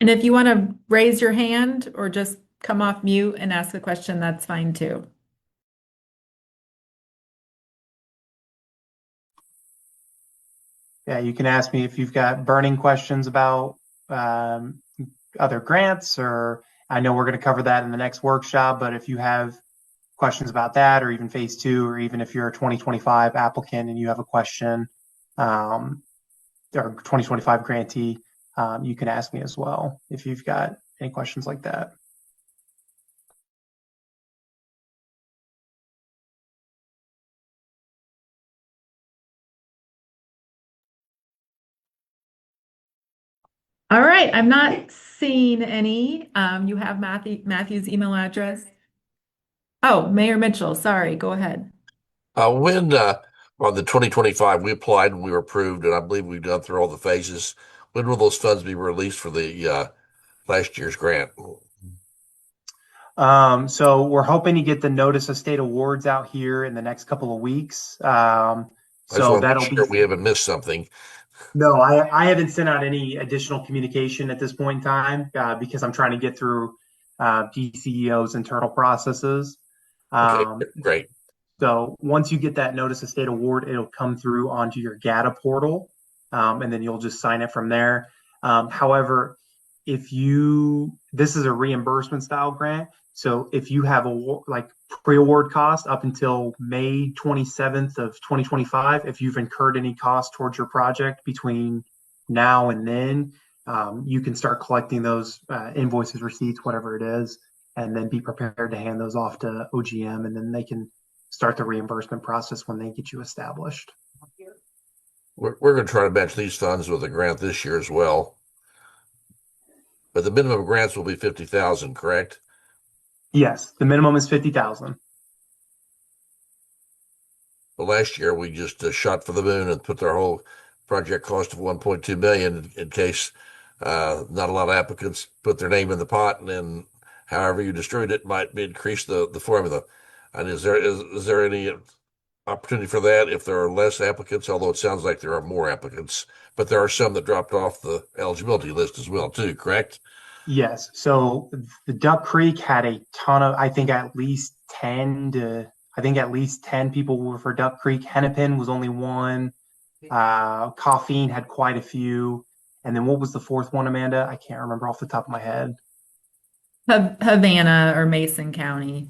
And if you want to raise your hand or just come off mute and ask a question, that's fine too. Yeah, you can ask me if you've got burning questions about um, other grants, or I know we're going to cover that in the next workshop, but if you have questions about that, or even phase two, or even if you're a 2025 applicant and you have a question, or 2025 grantee, you can ask me as well if you've got any questions like that. All right, I'm not seeing any. You have Matthew's email address. Oh, Mayor Mitchell, sorry, go ahead. When on the 2025 we applied and we were approved, and I believe we've gone through all the phases. When will those funds be released for the last year's grant? So we're hoping to get the notice of state awards out here in the next couple of weeks. I just So want to make that'll be sure we haven't missed something. no, I haven't sent out any additional communication at this point in time because I'm trying to get through DCEO's internal processes. Okay, Um, great. So once you get that notice of state award, it'll come through onto your GATA portal, and then you'll just sign it from there. However, this is a reimbursement style grant. So if you have like pre-award cost up until May 27th of 2025, if you've incurred any cost towards your project between now and then, you can start collecting those invoices, receipts, whatever it is, and then be prepared to hand those off to OGM, and then they can start the reimbursement process when they get you established. We're going to try to match these funds with a grant this year as well. But the minimum grants will be 50,000, correct? Yes, the minimum is 50,000. Well, last year we just shot for the moon and put our whole project cost of 1.2 million in case not a lot of applicants put their name in the pot, and then however you distribute it might increase the formula. And is there any opportunity for that if there are less applicants? Although it sounds like there are more applicants, but there are some that dropped off the eligibility list as well too, correct? Yes. So the Duck Creek had a ton of, I think at least 10 people were for Duck Creek. Hennepin was only one. Coffeen had quite a few. And then what was the fourth one, Amanda? I can't remember off the top of my head. Havana or Mason County.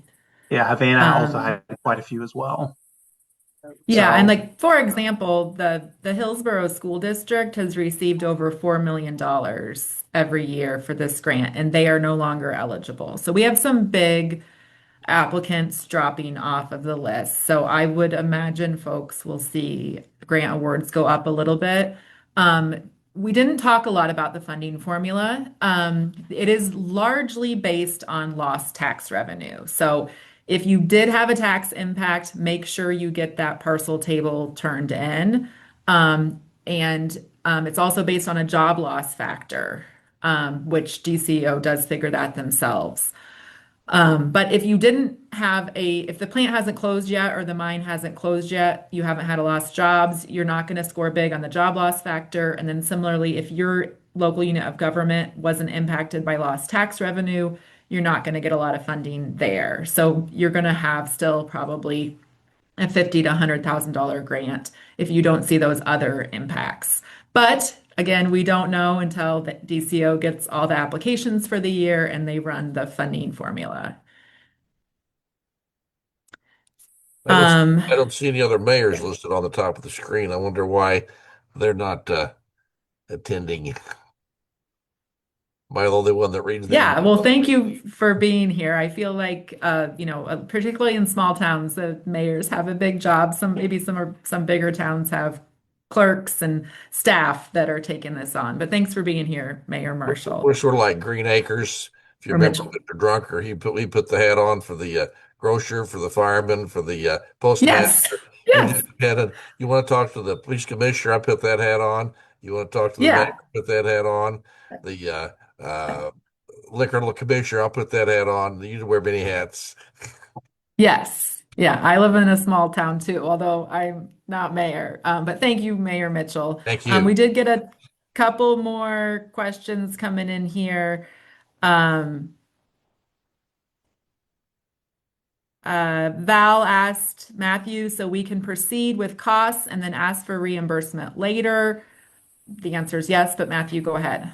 Yeah, Havana also Um, had quite a few as well. yeah, and So like for example, the Hillsborough School District has received over $4 million every year for this grant, and they are no longer eligible. So we have some big applicants dropping off of the list. So I would imagine folks will see grant awards go up a little bit. Um, we didn't talk a lot about the funding formula. It is largely based on lost tax revenue. So if you did have a tax impact, make sure you get that parcel table turned in. And it's also based on a job loss factor, which DCO does figure that themselves. But if you didn't have if the plant hasn't closed yet or the mine hasn't closed yet, you haven't had a lost jobs, you're not going to score big on the job loss factor. And then similarly, if your local unit of government wasn't impacted by lost tax revenue, you're not going to get a lot of funding there. So you're going to have still probably a $50 to $100,000 grant if you don't see those other impacts. But again, we don't know until the DCO gets all the applications for the year and they run the funding formula. I don't Um, I don't see any other mayors listed on the top of the screen. I wonder why they're not attending. Am I the only one that reads the yeah, email? well, thank you for being here. I feel like, particularly in small towns, the mayors have a big job. Some bigger towns have clerks and staff that are taking this on. But thanks for being here, Mayor We're Marshall sort of like Green Acres. If you or remember Mitchell. Mr. Drunker, we put the hat on for the grocer, for the fireman, for the Yes, postmaster. You yes, just depended. You want to talk to the police commissioner? I put that hat on. You want to talk to the mayor? yeah. Put that hat on. The liquor commissioner? I'll put that hat on. You can wear many hats. Yes. Yeah. I live in a small town too, although I'm not mayor. But thank you, Mayor Mitchell. Thank you. We did get a couple more questions coming in here. Um, Val asked Matthew, so we can proceed with costs and then ask for reimbursement later. The answer is yes, but Matthew, go ahead.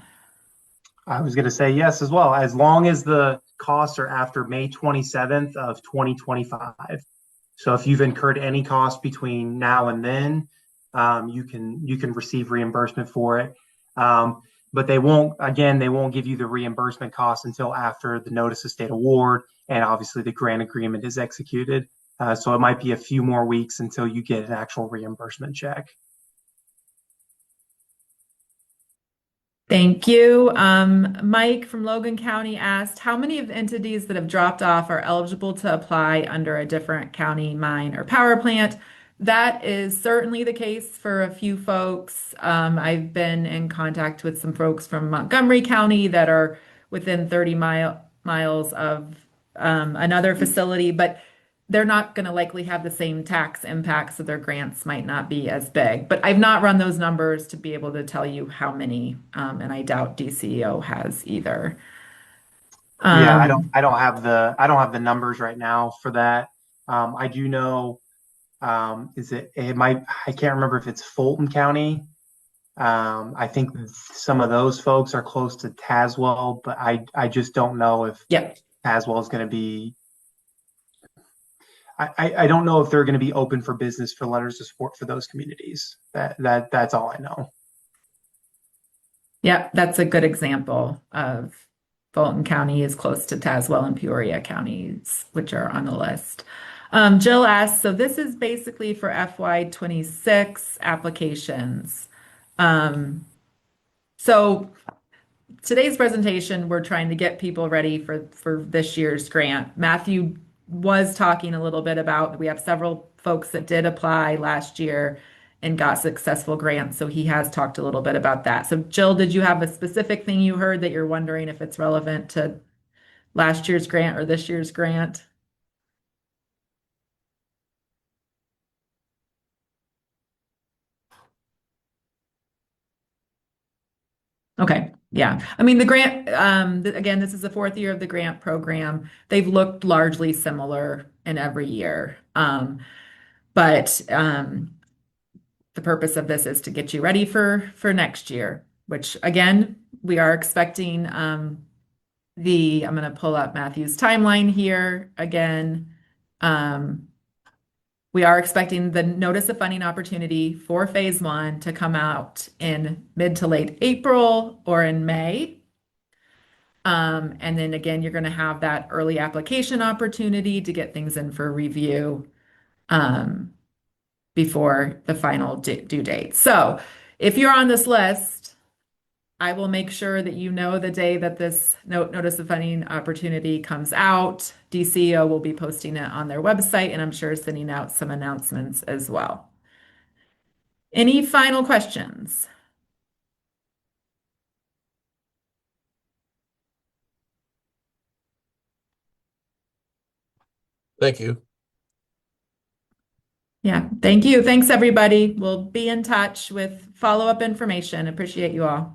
I was going to say yes as well, as long as the costs are after May 27th of 2025. So if you've incurred any cost between now and then, you can receive reimbursement for it. But they won't give you the reimbursement cost until after the notice of state award and obviously the grant agreement is executed. So it might be a few more weeks until you get an actual reimbursement check. Thank you. Mike from Logan County asked, how many of the entities that have dropped off are eligible to apply under a different county mine or power plant? That is certainly the case for a few folks. I've been in contact with some folks from Montgomery County that are within 30 miles of another facility, but they're not going to likely have the same tax impact, so their grants might not be as big. But I've not run those numbers to be able to tell you how many, and I doubt DCEO has either. Yeah, Um, I don't have the numbers right now for that. I do know, I can't remember if it's Fulton County. I think some of those folks are close to Tazewell, but I just don't know if yeah, Tazewell is going to be, I don't know if they're going to be open for business for letters of support for those communities. That's all I know. yeah, that's a good example of Fulton County is close to Tazewell and Peoria counties, which are on the list. Jill asked, so this is basically for FY26 applications. So today's presentation, we're trying to get people ready for this year's grant. Matthew was talking a little bit about, we have several folks that did apply last year and got successful grants. So he has talked a little bit about that. So Jill, did you have a specific thing you heard that you're wondering if it's relevant to last year's grant or this year's grant? Okay. Yeah. I mean, the grant, again, this is the fourth year of the grant program. They've looked largely similar in every year. But the purpose of this is to get you ready for next year, which again, we are expecting I'm going to pull up Matthew's timeline here again. We are expecting the notice of funding opportunity for phase one to come out in mid to late April or in May. And then again, you're going to have that early application opportunity to get things in for review before the final due date. So if you're on this list, I will make sure that you know the day that this notice of funding opportunity comes out. DCO will be posting it on their website, and I'm sure sending out some announcements as well. Any final questions? Thank you. Yeah, thank you. Thanks, everybody. We'll be in touch with follow-up information. Appreciate you all.